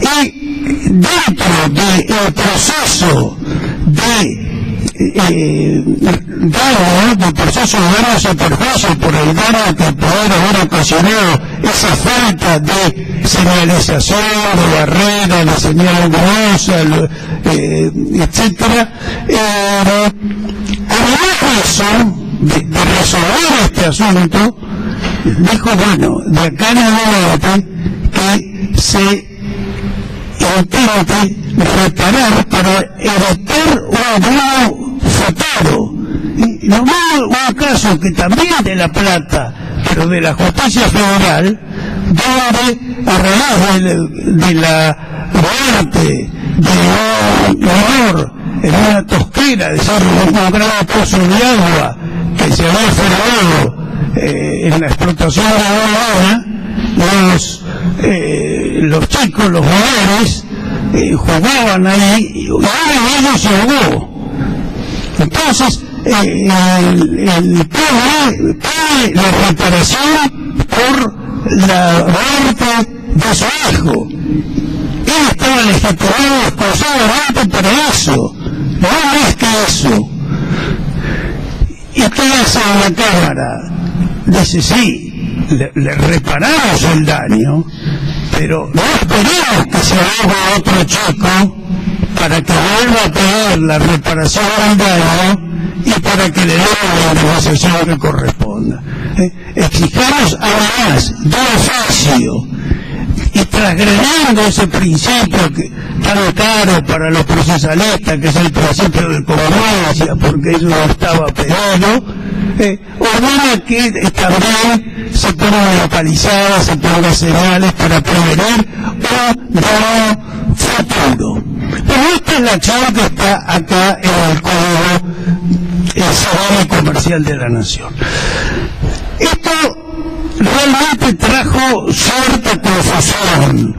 y dentro del proceso de daño, del proceso de daño y perjuicio por el daño que puede haber ocasionado esa falta de señalización, de barrera, de señal luminosa, etcétera, además de eso, de resolver este asunto, dijo, bueno, de acá en adelante que se intente reparar para evitar un daño futuro. Y no hubo un caso que también de La Plata, pero de la justicia federal, donde a raíz de la muerte de un menor en una tosquera, es decir, un gran pozo de agua que se había formado en la explotación de la laguna, los chicos, los menores, jugaban ahí y uno de ellos se ahogó. Entonces, el padre pide la reparación por la muerte de su hijo. Él estaba legitimado exclusivamente para eso, no más que eso. ¿Y qué hace la Cámara? Dice, sí, le reparamos el daño, pero no esperemos que se haga otro chico para que vuelva a pedir la reparación del daño y para que le den la indemnización que corresponda. Exijamos además de oficio, y transgrediendo ese principio que tan caro para los procesalistas, que es el principio de congruencia, porque eso no estaba pedido, ordena que también se pongan localizadas, se pongan señales para prevenir un daño futuro. Pero esta es la acción que está acá en el Código Civil y Comercial de la Nación. Esto realmente trajo cierta confusión.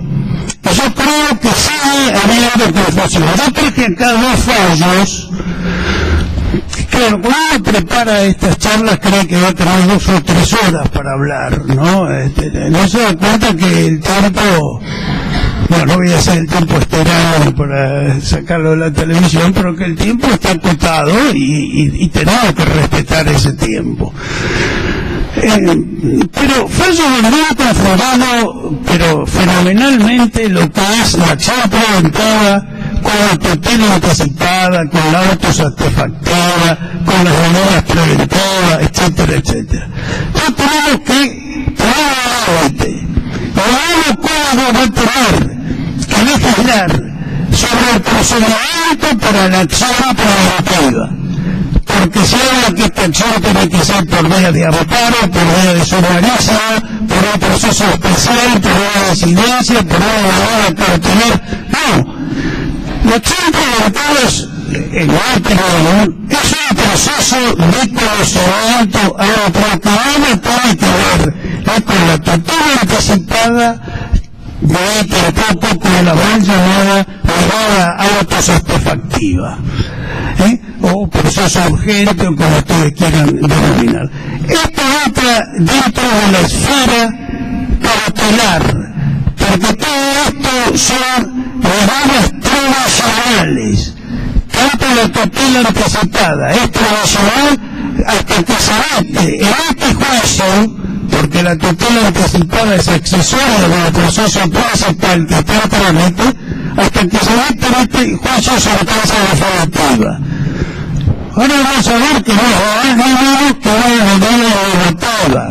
Yo creo que sigue habiendo confusión. Yo traje acá dos fallos. Claro, cuando uno prepara estas charlas cree que va a tener 2 o 3 horas para hablar, ¿no? No se da cuenta que el tiempo, bueno, no voy a hacer el tiempo esteral para sacarlo de la televisión, pero que el tiempo está acotado y tenemos que respetar ese tiempo. Pero fallo verdad conformado, pero fenomenalmente, lo que es la acción preventiva con la tutela anticipada, con la autosatisfactiva, con las medidas preventivas, etcétera, etcétera. Entonces tenemos que el Código va a tener que legislar sobre el procedimiento para la acción preventiva. Porque se habla que esta acción tiene que ser por vía de amparo, por vía de submariza, por un proceso especial, por una decidencia, por una medida cautelar. No. La acción preventiva, en mi opinión, es un proceso de conocimiento amplio que tiene que ver con la tutela anticipada, de tampoco con la mal llamada medida autosatisfactiva, o proceso urgente, o como ustedes quieran denominar. Esto entra dentro de la esfera cautelar, porque todo esto son medidas tradicionales. Tanto la tutela anticipada es tradicional hasta que se mete en este juicio, porque la tutela anticipada es accesoria del proceso principal que está en trámite, hasta que se mete en este juicio sentencia definitiva. Ahora vamos a ver que no hay que va a medida derogativa.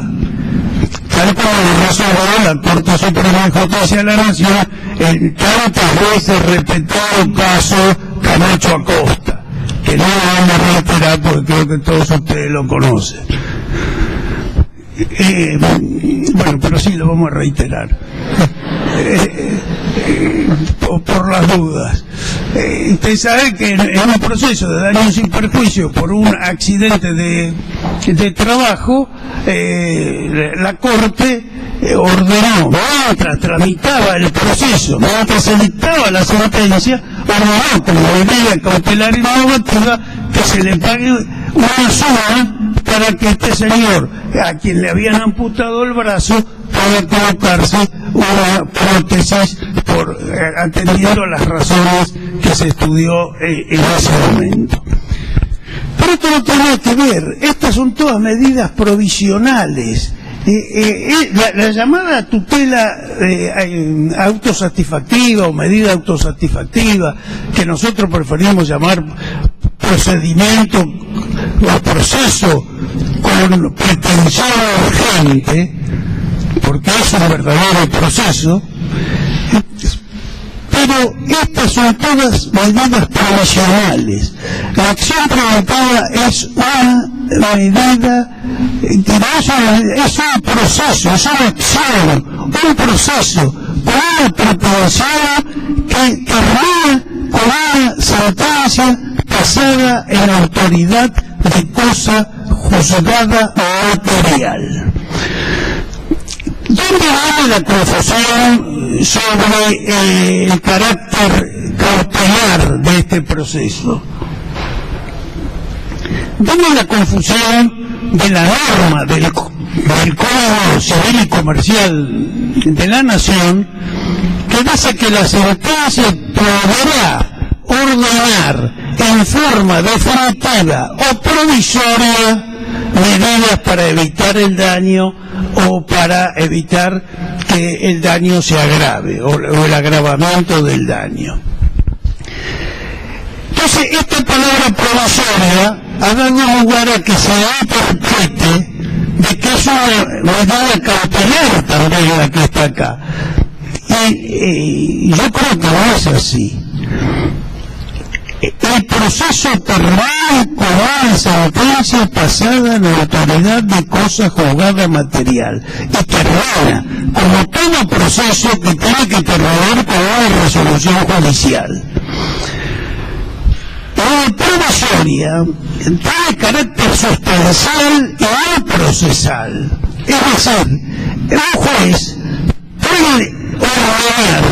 Tal como lo resolvió la Corte Suprema de Justicia de la Nación en tantas veces repetido caso Camacho Acosta, que no lo vamos a reiterar porque creo que todos ustedes lo conocen. Bueno, pero sí lo vamos a reiterar. Por las dudas. Usted sabe que en un proceso de daño sin perjuicio por un accidente de trabajo, la Corte ordenó, mientras tramitaba el proceso, mientras se dictaba la sentencia, ordenó como medida cautelar y derogativa que se le pague una suma para que este señor, a quien le habían amputado el brazo, pueda colocarse una prótesis atendiendo a las razones que se estudió en ese momento. Pero esto no tiene que ver, estas son todas medidas provisionales. La llamada tutela autosatisfactiva o medida autosatisfactiva, que nosotros preferimos llamar procedimiento o proceso con pretensión urgente, porque es un verdadero proceso, pero estas son todas medidas provisionales. La acción preventiva es una medida, es un proceso, es una acción, un proceso con una pretensión que termina con una sentencia pasada en la autoridad de cosa juzgada material. ¿Dónde viene la confusión sobre el carácter cautelar de este proceso? ¿Dónde la confusión de la norma del Código Civil y Comercial de la Nación, que dice que la sentencia podrá ordenar en forma definitiva o provisoria medidas para evitar el daño o para evitar que el daño se agrave o el agravamiento del daño? Entonces, esta palabra provisoria ha dado lugar a que se interprete de que es una medida cautelar también la que está acá. Y yo creo que no es así. El proceso termina con una sentencia pasada en la autoridad de cosa juzgada material y termina como todo proceso que tiene que terminar con una resolución judicial. La provisoria tiene carácter sustancial y no procesal. Es decir, un juez puede ordenar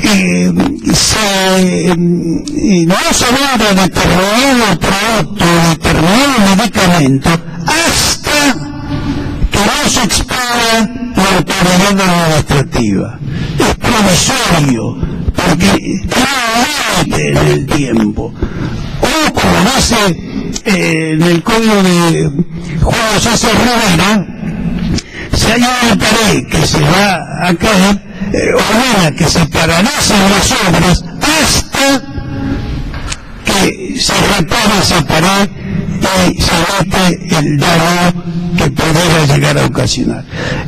que no se venda determinado producto, determinado medicamento, hasta que no se expida la autoridad administrativa. Es provisorio, porque tiene un límite en el tiempo. O como dice en el Código de Julio César Rivera, si hay una pared que se va a caer, ordena que se paralicen las obras hasta que se repare esa pared y se evite el daño que pudiera llegar a ocasionar.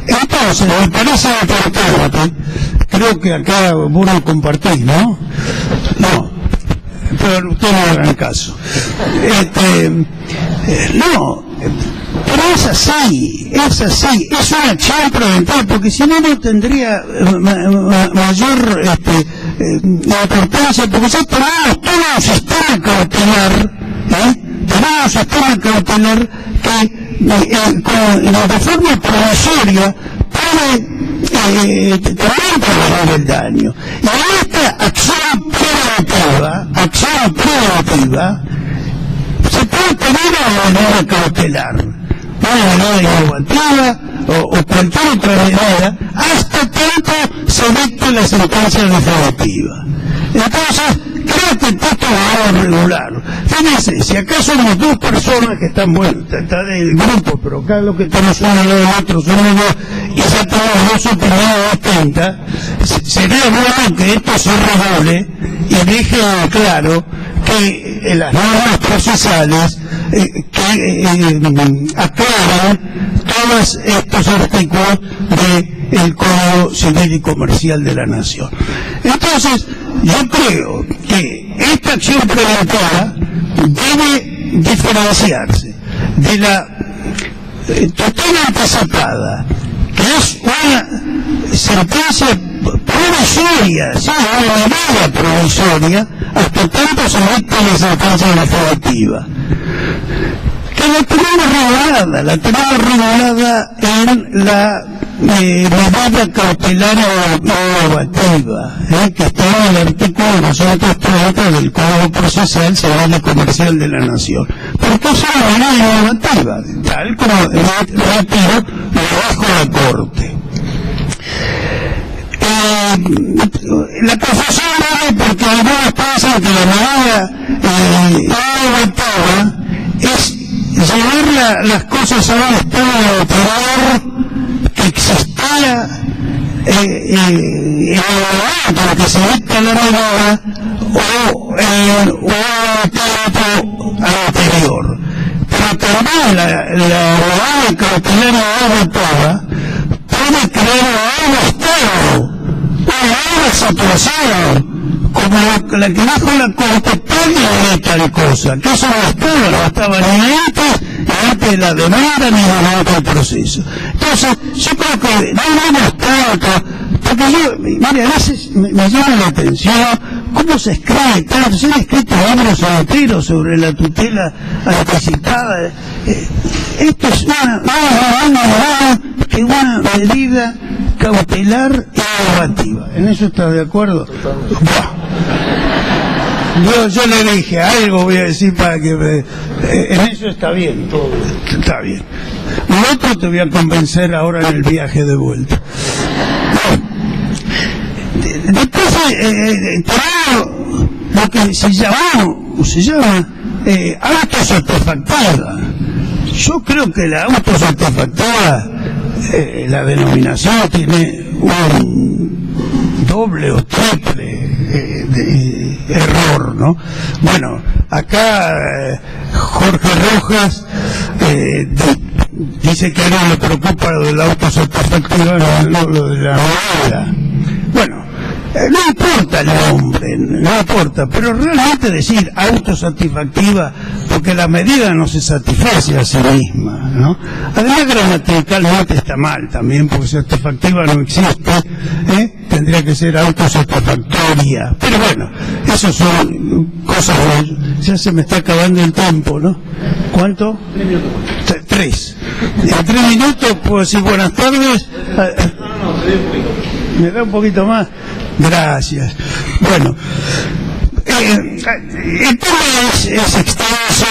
Entonces, me parece importante, creo que acá vos lo compartís, ¿no? No, pero ustedes no hagan caso. No, pero es así, es una acción preventiva, porque si no, no tendría mayor importancia, porque ya tenemos todo un sistema cautelar, tenemos un sistema cautelar que de forma provisoria puede también prevenir el daño. Y en esta acción preventiva, se puede tener una medida cautelar, una medida innovativa o cualquier otra medida, hasta tanto se dicte la sentencia definitiva. Entonces, creo este texto vamos a regularlo. Fíjense, si acá somos dos personas que están, bueno, está del grupo, pero acá lo que estamos uno al lado del otro somos dos, y ya tenemos dos opiniones distintas, sería bueno que esto se regule y deje claro que las normas procesales aclaran todos estos artículos del Código Civil y Comercial de la Nación. Entonces, yo creo que esta acción preventiva debe diferenciarse de la total anticipada, que es una sentencia provisoria, sí, una medida provisoria, hasta tanto se dicta la sentencia definitiva. Que la tenemos regulada en la medida cautelar innovativa, que está en el artículo 230 del Código Procesal Civil y Comercial de la Nación. Porque es una medida innovativa, tal como repito, lo dijo la Corte. La confusión viene porque algunos piensan que la medida innovativa es llevar las cosas a un estado anterior que existía en el momento en que se dicta la medida o en un tiempo anterior. Pero también la medida cautelar innovativa puede crear un nuevo estado, una nueva situación, como la que dijo la Corte, de tal cosa, que eso no estaba ni antes de la demanda ni durante el proceso. Entonces, yo creo que no vamos tanto, porque yo, mire, a veces me llama la atención cómo se escribe tanto, se han escrito libros enteros sobre la tutela anticipada. Esto es una medida cautelar innovativa. ¿En eso está de acuerdo? Yo le dije, algo voy a decir para que en eso está bien, todo está bien. Lo otro te voy a convencer ahora en el viaje de vuelta. Después tenemos lo que se llama autosatisfactiva. Yo creo que la autosatisfactiva, la denominación tiene un doble o triple error, ¿no? Bueno, acá Jorge Rojas dice que no le preocupa lo de la autosatisfactiva, lo de la medida. Bueno, no importa el nombre, no importa, pero realmente decir autosatisfactiva, porque la medida no se satisface a sí misma, ¿no? Además, gramaticalmente está mal también, porque satisfactiva no existe, tendría que ser autosatisfactoria. Pero bueno, eso son cosas, ya se me está acabando el tiempo, ¿no? ¿Cuánto? 3 minutos. 3. En 3 minutos puedo decir buenas tardes. ¿Me da un poquito más? Gracias. Bueno, el tema es extenso.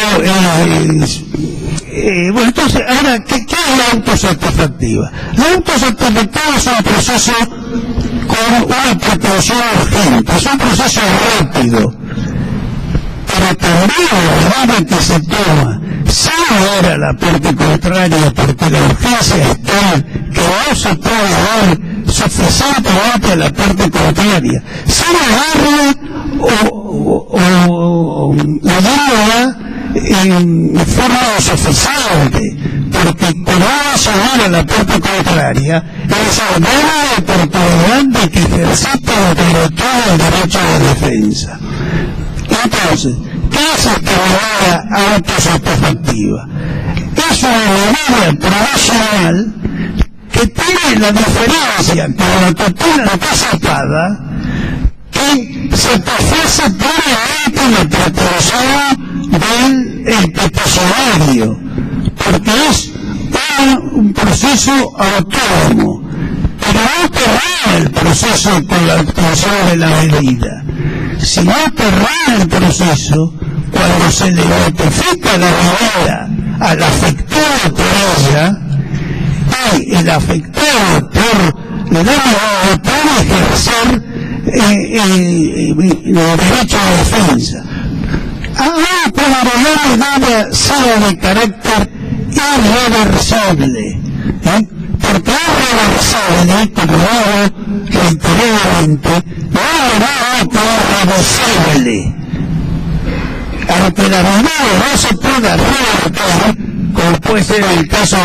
Bueno, entonces, ahora, ¿qué es la autosatisfactiva? La autosatisfactiva es un proceso con una pretensión urgente, es un proceso rápido, pero también la medida que se toma sin ver a la parte contraria, porque la urgencia es tal que no se puede dar suficientemente a la parte contraria, sin darle o darla en forma insuficiente, porque cuando uno se da a la parte contraria, es la oportunidad de que ejercite el derecho de defensa. Entonces, ¿qué es esta medida autosatisfactiva? Es una medida provisional que tiene la diferencia con la tutela anticipada, que satisface plenamente la pretensión del peticionario, porque es un proceso autónomo, pero no termina el proceso con la obtención de la medida, sino termina el proceso cuando se le notifica la medida al afectado por ella, y el afectado por la medida puede ejercer derecho de defensa. Ahora, cuando la medida sea de carácter irreversible, porque irreversible, como digo reiteradamente, no es irreversible. Aunque la medida no se pueda revertir, como puede ser en el caso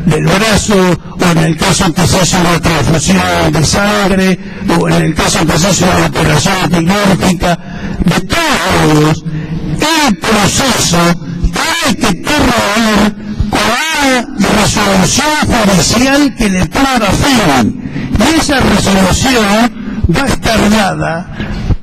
del brazo, o en el caso que se hace una transfusión de sangre, o en el caso que se hace una operación quirúrgica, de todos modos, el proceso tiene que terminar con una resolución judicial que le ponga fin. Y esa resolución va a estar dada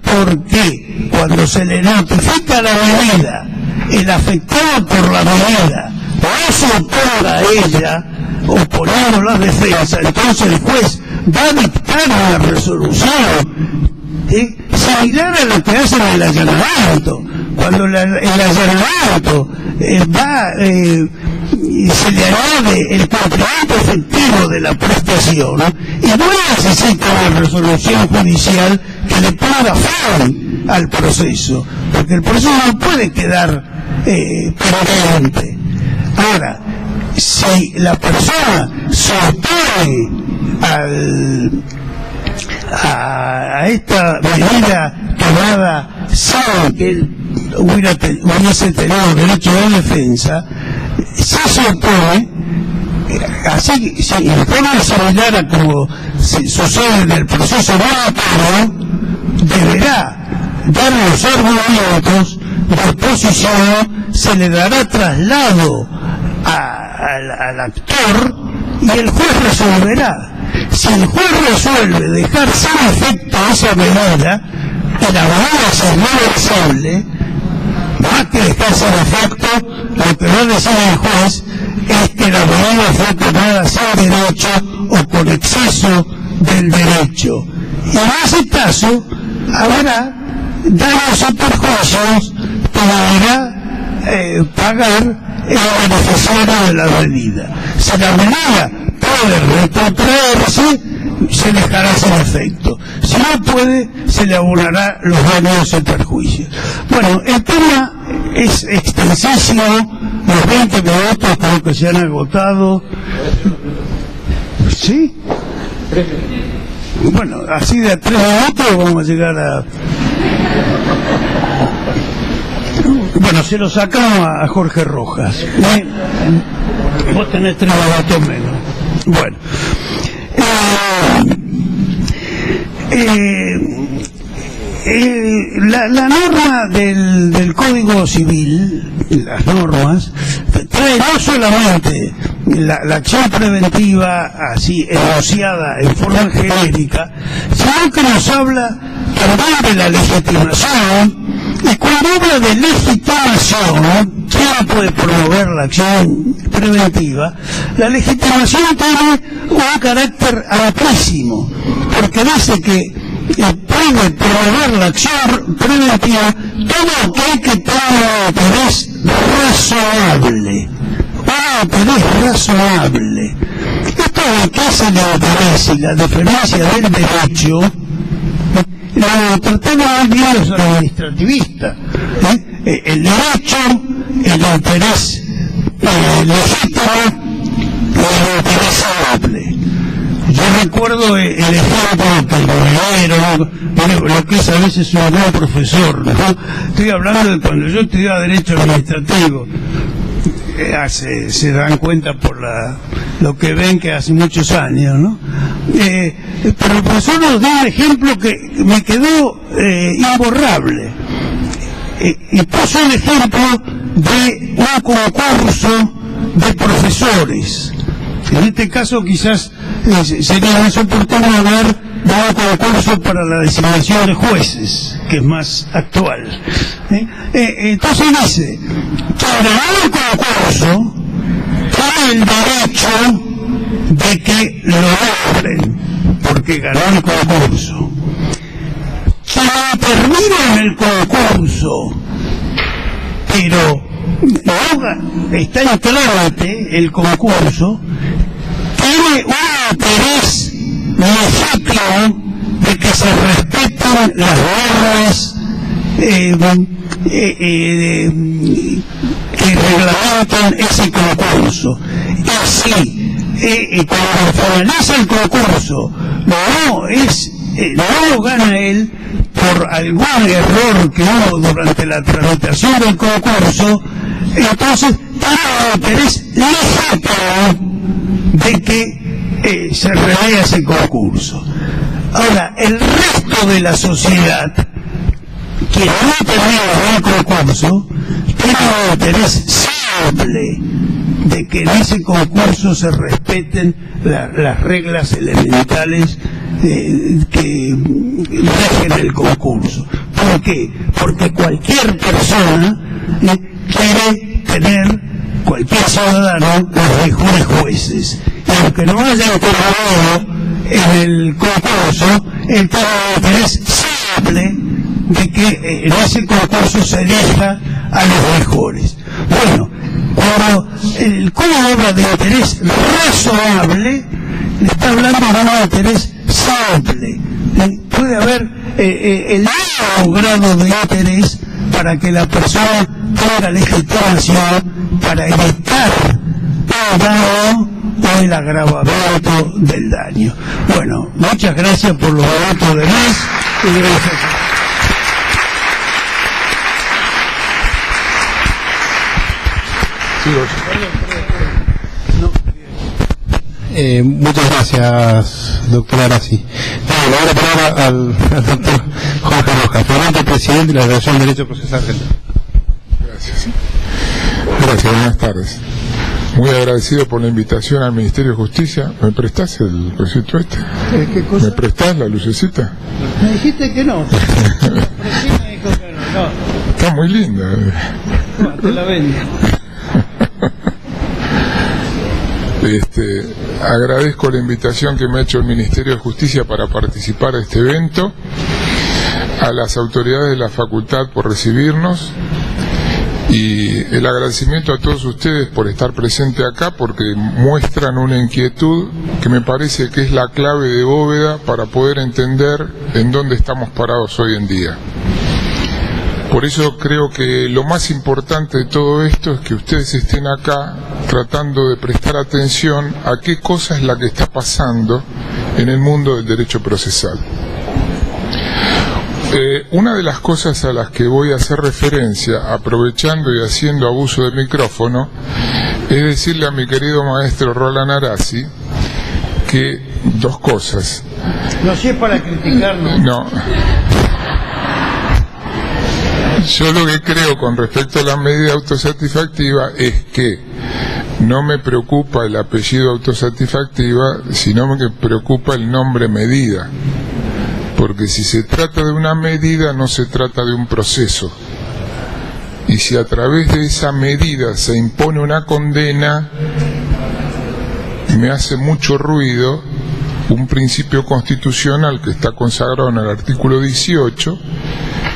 porque cuando se le notifica la medida, el afectado por la medida no se oponga a ella, oponiendo la defensa, entonces el juez va a dictar una resolución similar a lo que hace en el allanamiento. Cuando el allanamiento se le añade el cumplimiento efectivo de la prestación, y no necesita una resolución judicial que le ponga fin al proceso, porque el proceso no puede quedar pendiente. Ahora, si la persona se opone a esta medida tomada sin que él hubiese tenido derecho de defensa, si se opone, así se impone similar a como sucede en el proceso voluntario, deberá dar los argumentos de oposición, se le dará traslado al actor y el juez resolverá. Si el juez resuelve dejar sin efecto esa medida, y la medida es irreversible, más que dejar sin efecto, lo que va a decir el juez es que la medida fue tomada sin derecho o con exceso del derecho. Y en ese caso habrá daños y perjuicios que deberá pagar el beneficiario de la medida. Si la medida puede retrotraerse, se dejará sin efecto. Si no puede, se le abonará los daños y perjuicios. Bueno, el tema es extensísimo, los 20 minutos creo que se han agotado. ¿Sí? Bueno, así de a 3 minutos vamos a llegar a... Bueno, se lo sacamos a Jorge Rojas. Vos tenés 3 minutos menos. Bueno. La norma del Código Civil, las normas, trae no solamente la acción preventiva así enunciada en forma genérica, sino que nos habla también de la legitimación. Y cuando habla de legitimación, ¿quién puede promover la acción preventiva? La legitimación tiene un carácter amplísimo, porque dice que puede promover la acción preventiva todo aquel que tenga un interés razonable. Un interés razonable. Esto de que es el interés y la diferencia del derecho, lo tratamos más bien los administrativistas. El derecho, el interés legítimo y el interés amable. Yo recuerdo el ejemplo que me dieron, lo que es a veces un buen profesor, ¿no? Estoy hablando de cuando yo estudiaba Derecho Administrativo. Se dan cuenta por lo que ven que hace muchos años, ¿no? Pero el profesor nos dio un ejemplo que me quedó imborrable. Y puso el ejemplo de un concurso de profesores. En este caso quizás sería más oportuno hablar de un concurso para la designación de jueces, que es más actual. Entonces dice que al ganar el concurso tiene el derecho de que lo logren, porque ganó el concurso. Quien termina en el concurso, pero no está en trámite el concurso, tiene un interés legítimo de de que se respeten las normas que reglamentan ese concurso. Y si cuando finaliza el concurso no gana él por algún error que hubo durante la tramitación del concurso, entonces tiene interés legítimo de que se revea ese concurso. Ahora, el resto de la sociedad que no termina el concurso tiene un interés simple de que en ese concurso se respeten las reglas elementales que rigen el concurso. ¿Por qué? Porque cualquier persona quiere tener, cualquier ciudadano, los mejores jueces. Y aunque no hayan colaborado en el concurso, él tiene un interés simple de que en ese concurso se elija a los mejores. Bueno, cuando el código habla de interés razonable, le está hablando de un interés simple. Puede haber el mismo grado de interés para que la persona tenga legitimación para evitar el daño o el agravamiento del daño. Bueno, muchas gracias por los votos de más y gracias. Muchas gracias, doctor Arasi. Le doy la palabra al doctor Jorge Rojas, flamante presidente de la Asociación de Derecho Procesal Argentino. Gracias. Gracias, buenas tardes. Muy agradecido por la invitación al Ministerio de Justicia. ¿Me prestás el cosito este? ¿Qué cosa? ¿Me prestás la lucecita? Me dijiste que no. Recién me dijo que no. Está muy linda. No, te la vendo. Agradezco la invitación que me ha hecho el Ministerio de Justicia para participar de este evento, a las autoridades de la facultad por recibirnos y el agradecimiento a todos ustedes por estar presentes acá, porque muestran una inquietud que me parece que es la clave de bóveda para poder entender en dónde estamos parados hoy en día. Por eso creo que lo más importante de todo esto es que ustedes estén acá tratando de prestar atención a qué cosa es la que está pasando en el mundo del derecho procesal. Una de las cosas a las que voy a hacer referencia, aprovechando y haciendo abuso del micrófono, es decirle a mi querido maestro Roland Arasi que dos cosas. No sé, para criticarnos. No. Yo lo que creo con respecto a la medida autosatisfactiva es que no me preocupa el apellido autosatisfactiva, sino me preocupa el nombre medida. Porque si se trata de una medida, no se trata de un proceso. Y si a través de esa medida se impone una condena, me hace mucho ruido un principio constitucional que está consagrado en el artículo 18,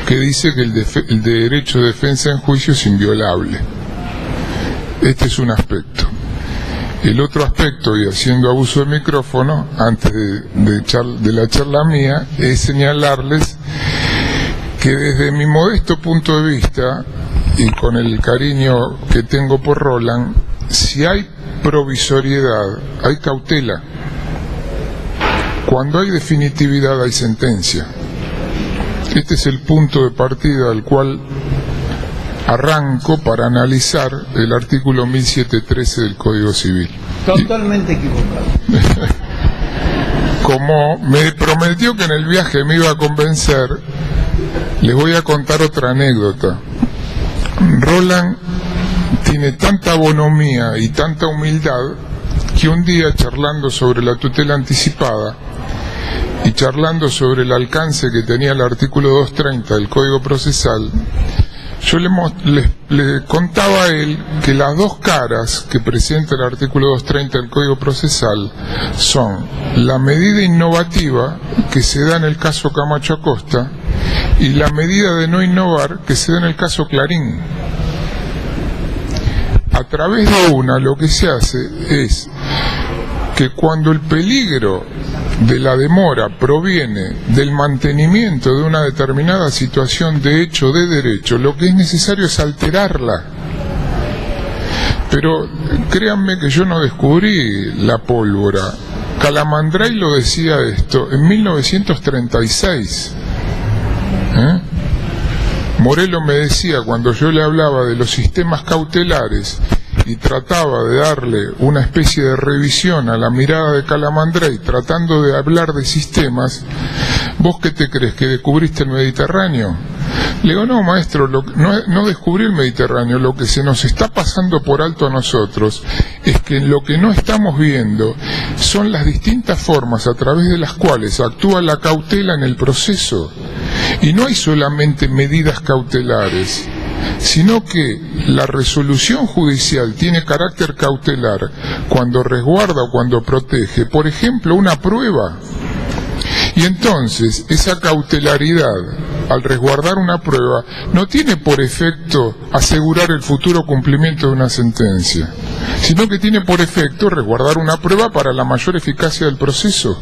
que dice que el derecho de defensa en juicio es inviolable. Este es un aspecto. El otro aspecto, y haciendo abuso del micrófono, antes de la charla mía, es señalarles que desde mi modesto punto de vista, y con el cariño que tengo por Roland, si hay provisoriedad, hay cautela. Cuando hay definitividad, hay sentencia. Este es el punto de partida al cual arranco para analizar el artículo 1713 del Código Civil. Totalmente equivocado. Como me prometió que en el viaje me iba a convencer, les voy a contar otra anécdota. Roland tiene tanta bonomía y tanta humildad que un día, charlando sobre la tutela anticipada y charlando sobre el alcance que tenía el artículo 230 del Código Procesal, yo le contaba a él que las dos caras que presenta el artículo 230 del Código Procesal son la medida innovativa que se da en el caso Camacho Acosta y la medida de no innovar que se da en el caso Clarín. A través de una lo que se hace es que cuando el peligro de la demora proviene del mantenimiento de una determinada situación de hecho de derecho, lo que es necesario es alterarla. Pero créanme que yo no descubrí la pólvora. Calamandrei lo decía esto en 1936. Morelo me decía, cuando yo le hablaba de los sistemas cautelares y trataba de darle una especie de revisión a la mirada de Calamandrei, tratando de hablar de sistemas, ¿vos qué te crees? ¿Que descubriste el Mediterráneo? Le digo, no, maestro, no descubrí el Mediterráneo. Lo que se nos está pasando por alto a nosotros es que lo que no estamos viendo son las distintas formas a través de las cuales actúa la cautela en el proceso. Y no hay solamente medidas cautelares, sino que la resolución judicial tiene carácter cautelar cuando resguarda o cuando protege, por ejemplo, una prueba. Y entonces, esa cautelaridad, al resguardar una prueba, no tiene por efecto asegurar el futuro cumplimiento de una sentencia, sino que tiene por efecto resguardar una prueba para la mayor eficacia del proceso.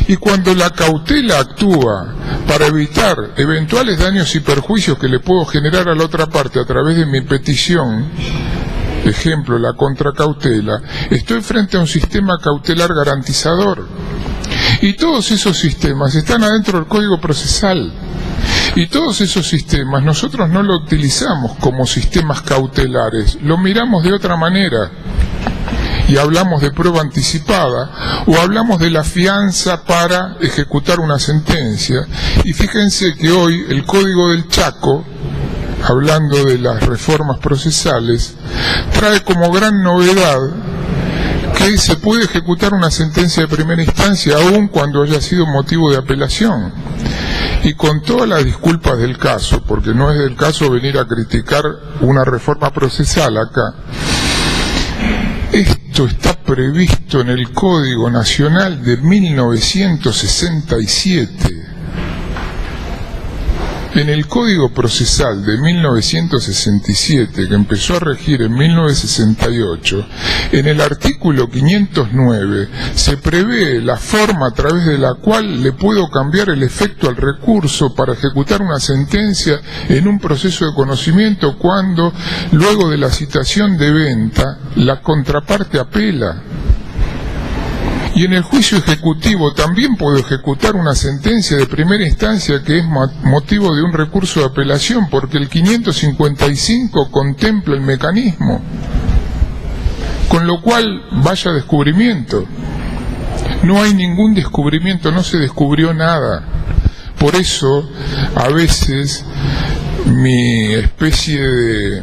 Y cuando la cautela actúa para evitar eventuales daños y perjuicios que le puedo generar a la otra parte a través de mi petición, ejemplo, la contracautela, estoy frente a un sistema cautelar garantizador. Y todos esos sistemas están adentro del Código Procesal. Y todos esos sistemas nosotros no lo utilizamos como sistemas cautelares, lo miramos de otra manera. Y hablamos de prueba anticipada, o hablamos de la fianza para ejecutar una sentencia. Y fíjense que hoy el Código del Chaco, hablando de las reformas procesales, trae como gran novedad que se puede ejecutar una sentencia de primera instancia aun cuando haya sido motivo de apelación. Y con todas las disculpas del caso, porque no es del caso venir a criticar una reforma procesal acá, esto está previsto en el Código Nacional de 1967. En el Código Procesal de 1967, que empezó a regir en 1968, en el artículo 509 se prevé la forma a través de la cual le puedo cambiar el efecto al recurso para ejecutar una sentencia en un proceso de conocimiento cuando, luego de la citación de venta, la contraparte apela. Y en el juicio ejecutivo también puedo ejecutar una sentencia de primera instancia que es motivo de un recurso de apelación, porque el 555 contempla el mecanismo. Con lo cual, vaya descubrimiento. No hay ningún descubrimiento, no se descubrió nada. Por eso, a veces, mi especie de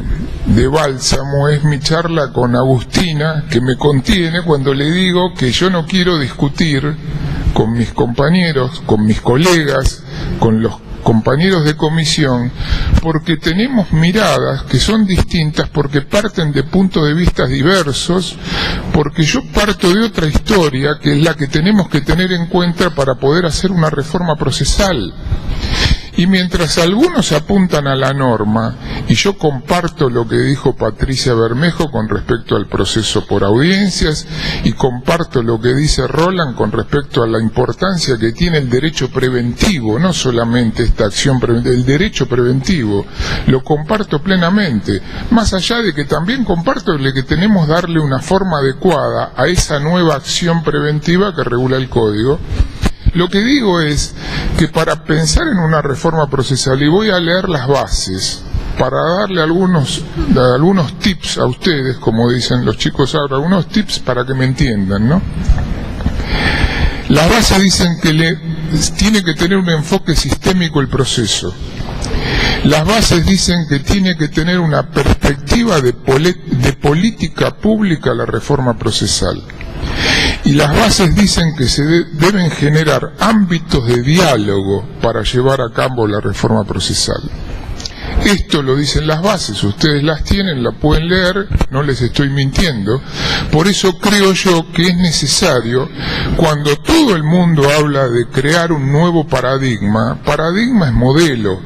bálsamo es mi charla con Agustina, que me contiene cuando le digo que yo no quiero discutir con mis compañeros, con mis colegas, con los compañeros de comisión, porque tenemos miradas que son distintas, porque parten de puntos de vista diversos, porque yo parto de otra historia que es la que tenemos que tener en cuenta para poder hacer una reforma procesal. Y mientras algunos apuntan a la norma, y yo comparto lo que dijo Patricia Bermejo con respecto al proceso por audiencias, y comparto lo que dice Roland con respecto a la importancia que tiene el derecho preventivo, no solamente esta acción preventiva, el derecho preventivo, lo comparto plenamente, más allá de que también comparto que tenemos que darle una forma adecuada a esa nueva acción preventiva que regula el Código. Lo que digo es que para pensar en una reforma procesal, y voy a leer las bases, para darle algunos tips a ustedes, como dicen los chicos ahora, algunos tips para que me entiendan, ¿no? Las bases dicen que tiene que tener un enfoque sistémico el proceso. Las bases dicen que tiene que tener una perspectiva de política pública la reforma procesal. Y las bases dicen que se deben generar ámbitos de diálogo para llevar a cabo la reforma procesal. Esto lo dicen las bases, ustedes las tienen, la pueden leer, no les estoy mintiendo. Por eso creo yo que es necesario, cuando todo el mundo habla de crear un nuevo paradigma es modelo.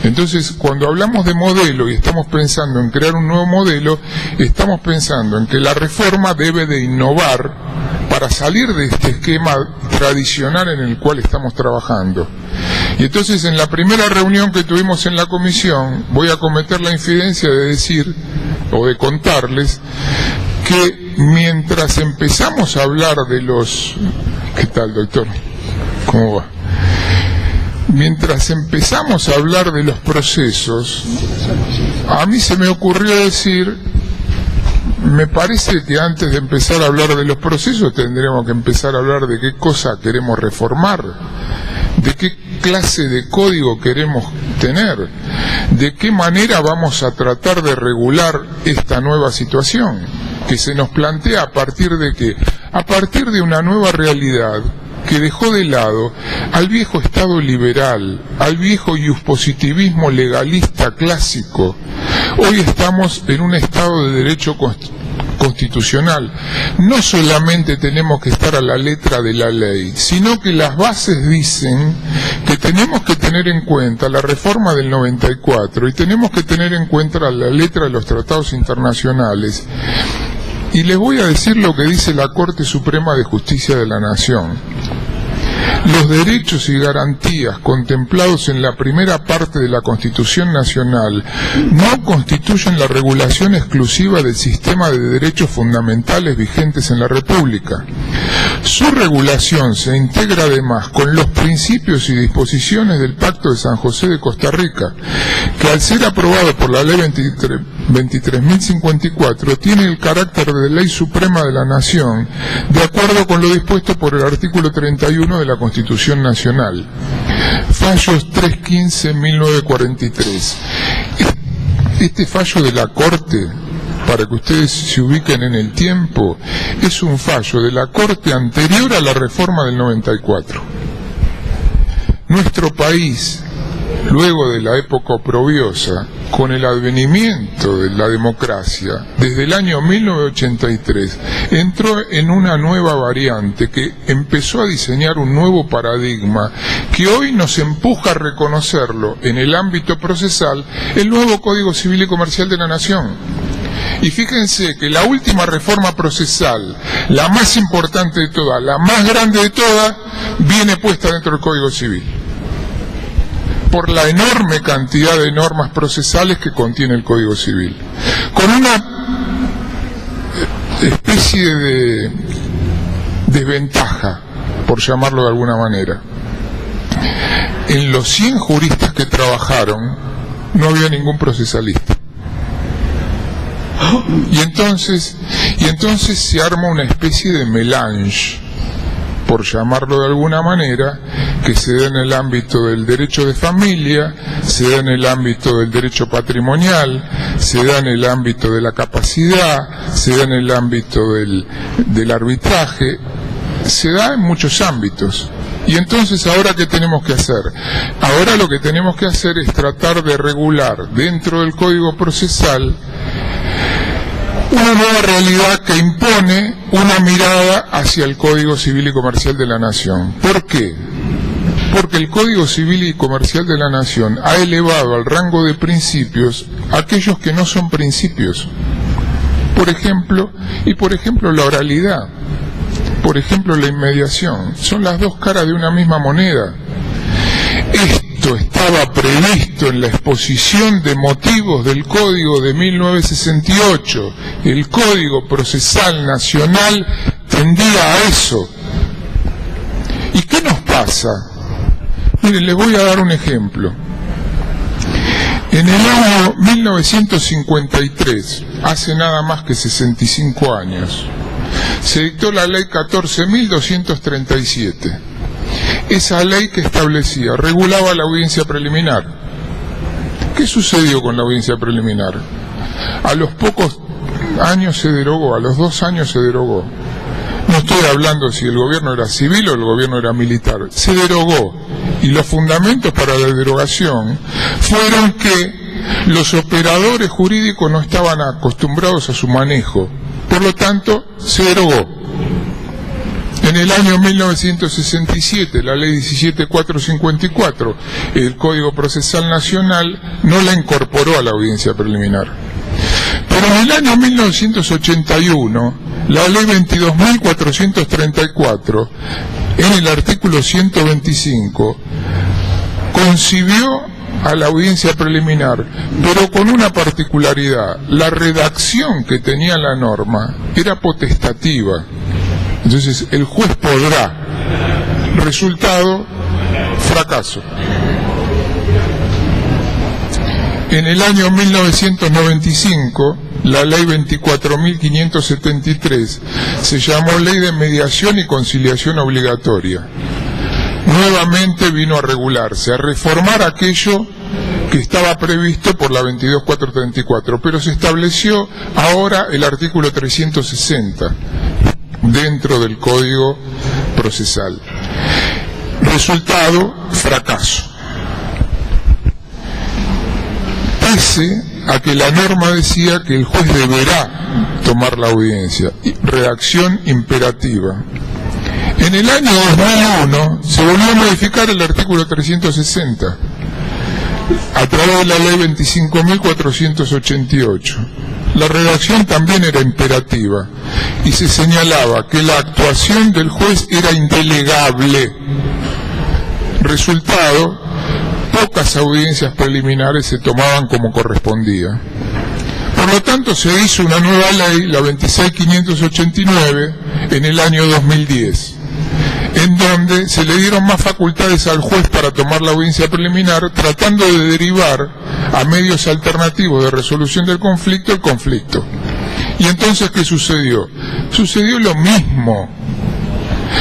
Entonces Entonces, cuando hablamos de modelo y estamos pensando en crear un nuevo modelo, estamos pensando en que la reforma debe de innovar para salir de este esquema tradicional en el cual estamos trabajando. Y entonces, en la primera reunión que tuvimos en la comisión, voy a cometer la infidencia de decir, o de contarles, que mientras empezamos a hablar de los... ¿Qué tal, doctor? ¿Cómo va? Mientras empezamos a hablar de los procesos, a mí se me ocurrió decir, me parece que antes de empezar a hablar de los procesos tendremos que empezar a hablar de qué cosa queremos reformar, de qué clase de código queremos tener, de qué manera vamos a tratar de regular esta nueva situación que se nos plantea a partir de qué, a partir de una nueva realidad que dejó de lado al viejo Estado liberal, al viejo iuspositivismo legalista clásico. Hoy estamos en un Estado de derecho constitucional. No solamente tenemos que estar a la letra de la ley, sino que las bases dicen que tenemos que tener en cuenta la reforma del 94 y tenemos que tener en cuenta la letra de los tratados internacionales. Y les voy a decir lo que dice la Corte Suprema de Justicia de la Nación. Los derechos y garantías contemplados en la primera parte de la Constitución Nacional no constituyen la regulación exclusiva del sistema de derechos fundamentales vigentes en la República. Su regulación se integra además con los principios y disposiciones del Pacto de San José de Costa Rica, que al ser aprobado por la Ley 23.054 tiene el carácter de ley suprema de la Nación, de acuerdo con lo dispuesto por el artículo 31 de la Constitución Nacional. Fallos 315-1943. Este fallo de la Corte, para que ustedes se ubiquen en el tiempo, es un fallo de la Corte anterior a la reforma del 94. Nuestro país, luego de la época oprobiosa, con el advenimiento de la democracia, desde el año 1983, entró en una nueva variante que empezó a diseñar un nuevo paradigma que hoy nos empuja a reconocerlo en el ámbito procesal, el nuevo Código Civil y Comercial de la Nación. Y fíjense que la última reforma procesal, la más importante de todas, la más grande de todas, viene puesta dentro del Código Civil, por la enorme cantidad de normas procesales que contiene el Código Civil, con una especie de desventaja, por llamarlo de alguna manera. En los 100 juristas que trabajaron, no había ningún procesalista. Y entonces se arma una especie de melange, por llamarlo de alguna manera, que se da en el ámbito del derecho de familia, se da en el ámbito del derecho patrimonial, se da en el ámbito de la capacidad, se da en el ámbito del arbitraje, se da en muchos ámbitos. Y entonces, ¿ahora qué tenemos que hacer? Ahora lo que tenemos que hacer es tratar de regular dentro del Código Procesal una nueva realidad que impone una mirada hacia el Código Civil y Comercial de la Nación. ¿Por qué? Porque el Código Civil y Comercial de la Nación ha elevado al rango de principios aquellos que no son principios. Por ejemplo, la oralidad, por ejemplo, la inmediación, son las dos caras de una misma moneda. Esto estaba previsto en la exposición de motivos del Código de 1968. El Código Procesal Nacional tendía a eso. ¿Y qué nos pasa? Miren, les voy a dar un ejemplo. En el año 1953, hace nada más que 65 años, se dictó la ley 14.237. Esa ley que establecía, regulaba la audiencia preliminar. ¿Qué sucedió con la audiencia preliminar? A los pocos años se derogó, a los 2 años se derogó. No estoy hablando si el gobierno era civil o el gobierno era militar. Se derogó. Y los fundamentos para la derogación fueron que los operadores jurídicos no estaban acostumbrados a su manejo. Por lo tanto, se derogó. En el año 1967, la ley 17454, el Código Procesal Nacional, no la incorporó a la audiencia preliminar. Pero en el año 1981, la ley 22.434, en el artículo 125, concibió a la audiencia preliminar, pero con una particularidad: la redacción que tenía la norma era potestativa. Entonces el juez podrá. Resultado: fracaso. En el año 1995, la ley 24.573 se llamó Ley de Mediación y Conciliación Obligatoria. Nuevamente vino a regularse, a reformar aquello que estaba previsto por la 22.434, pero se estableció ahora el artículo 360 dentro del Código Procesal. Resultado: fracaso. Pese a que la norma decía que el juez deberá tomar la audiencia, redacción imperativa. En el año 2001 se volvió a modificar el artículo 360 a través de la ley 25.488. La redacción también era imperativa y se señalaba que la actuación del juez era indelegable. Resultado: pocas audiencias preliminares se tomaban como correspondía. Por lo tanto, se hizo una nueva ley, la 26.589, en el año 2010, en donde se le dieron más facultades al juez para tomar la audiencia preliminar, tratando de derivar a medios alternativos de resolución del conflicto el conflicto. Y entonces, ¿qué sucedió? Sucedió lo mismo.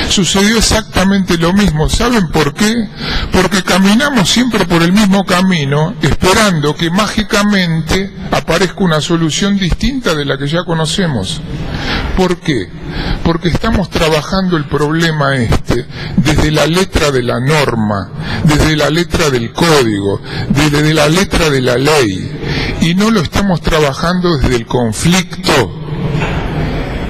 Sucedió exactamente lo mismo. ¿Saben por qué? Porque caminamos siempre por el mismo camino, esperando que mágicamente aparezca una solución distinta de la que ya conocemos. ¿Por qué? Porque estamos trabajando el problema desde la letra de la norma, desde la letra del código, desde la letra de la ley, y no lo estamos trabajando desde el conflicto.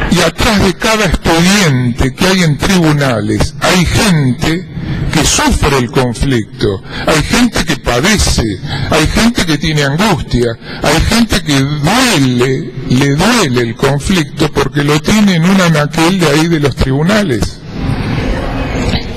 Y atrás de cada expediente que hay en tribunales hay gente que sufre el conflicto, hay gente que padece, hay gente que tiene angustia, hay gente que le duele el conflicto porque lo tiene en un anaquel de ahí de los tribunales.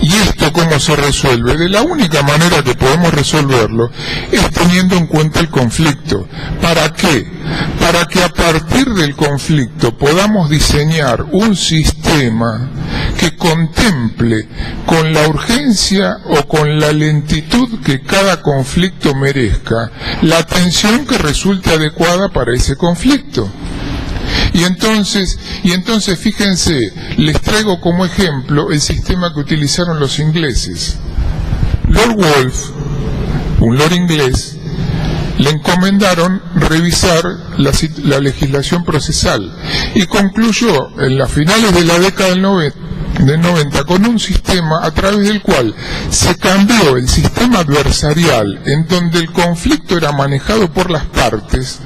¿Y esto cómo se resuelve? De la única manera que podemos resolverlo es teniendo en cuenta el conflicto. ¿Para qué? Para que a partir del conflicto podamos diseñar un sistema que contemple con la urgencia o con la lentitud que cada conflicto merezca la atención que resulte adecuada para ese conflicto. Y entonces fíjense, les traigo como ejemplo el sistema que utilizaron los ingleses. Lord Wolf, un lord inglés, le encomendaron revisar la legislación procesal y concluyó en las finales de la década del 90 con un sistema a través del cual se cambió el sistema adversarial, en donde el conflicto era manejado por las partes,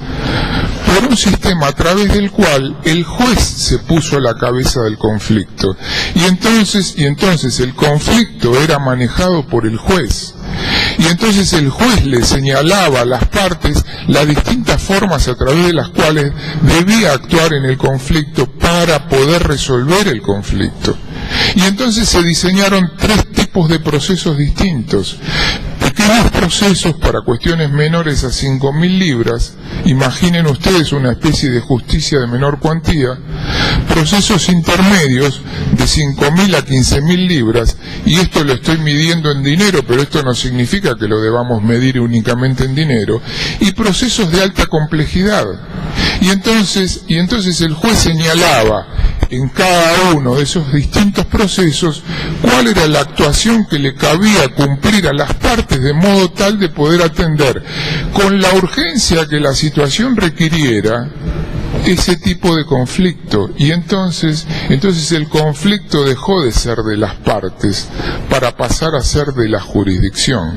por un sistema a través del cual el juez se puso a la cabeza del conflicto. Y entonces el conflicto era manejado por el juez. Y entonces el juez le señalaba a las partes las distintas formas a través de las cuales debía actuar en el conflicto para poder resolver el conflicto. Y entonces se diseñaron 3 tipos de procesos distintos. Pequeños procesos para cuestiones menores a 5.000 libras, imaginen ustedes una especie de justicia de menor cuantía, procesos intermedios de 5.000 a 15.000 libras, y esto lo estoy midiendo en dinero, pero esto no significa que lo debamos medir únicamente en dinero, y procesos de alta complejidad. Y entonces el juez señalaba en cada uno de esos distintos procesos cuál era la actuación que le cabía cumplir a las partes de modo tal de poder atender con la urgencia que la situación requiriera ese tipo de conflicto. Y entonces el conflicto dejó de ser de las partes para pasar a ser de la jurisdicción.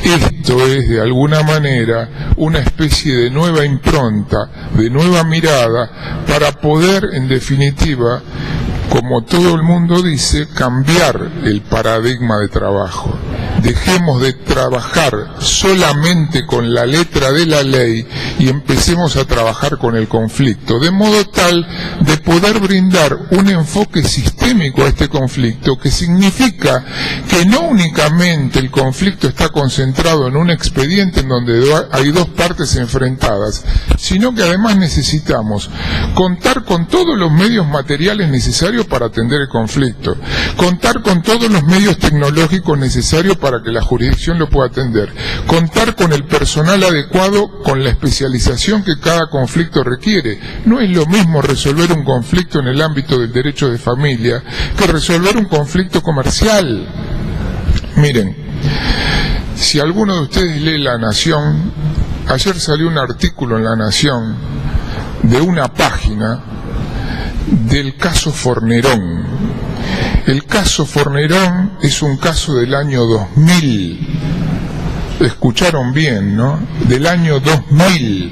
Esto es, de alguna manera, una especie de nueva impronta, de nueva mirada, para poder, en definitiva, como todo el mundo dice, cambiar el paradigma de trabajo. Dejemos de trabajar solamente con la letra de la ley y empecemos a trabajar con el conflicto, de modo tal de poder brindar un enfoque sistémico a este conflicto, que significa que no únicamente el conflicto está concentrado en un expediente en donde hay dos partes enfrentadas, sino que además necesitamos contar con todos los medios materiales necesarios para atender el conflicto, contar con todos los medios tecnológicos necesarios para que la jurisdicción lo pueda atender, contar con el personal adecuado, con la especialización que cada conflicto requiere. No es lo mismo resolver un conflicto en el ámbito del derecho de familia que resolver un conflicto comercial. Miren, si alguno de ustedes lee La Nación, ayer salió un artículo en La Nación de una página del caso Fornerón. El caso Fornerón es un caso del año 2000. Escucharon bien, ¿no? Del año 2000.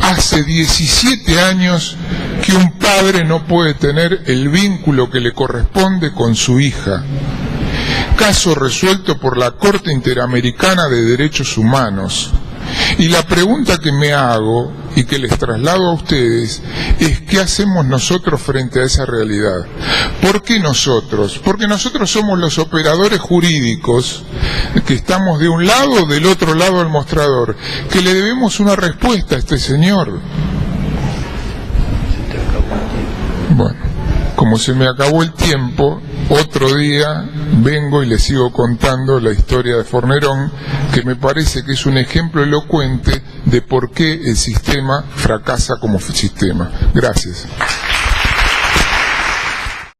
Hace 17 años que un padre no puede tener el vínculo que le corresponde con su hija. Caso resuelto por la Corte Interamericana de Derechos Humanos. Y la pregunta que me hago y que les traslado a ustedes es ¿qué hacemos nosotros frente a esa realidad? ¿Por qué nosotros? Porque nosotros somos los operadores jurídicos que estamos de un lado o del otro lado del mostrador, que le debemos una respuesta a este señor. Bueno, como se me acabó el tiempo, otro día vengo y les sigo contando la historia de Fornerón, que me parece que es un ejemplo elocuente de por qué el sistema fracasa como sistema. Gracias.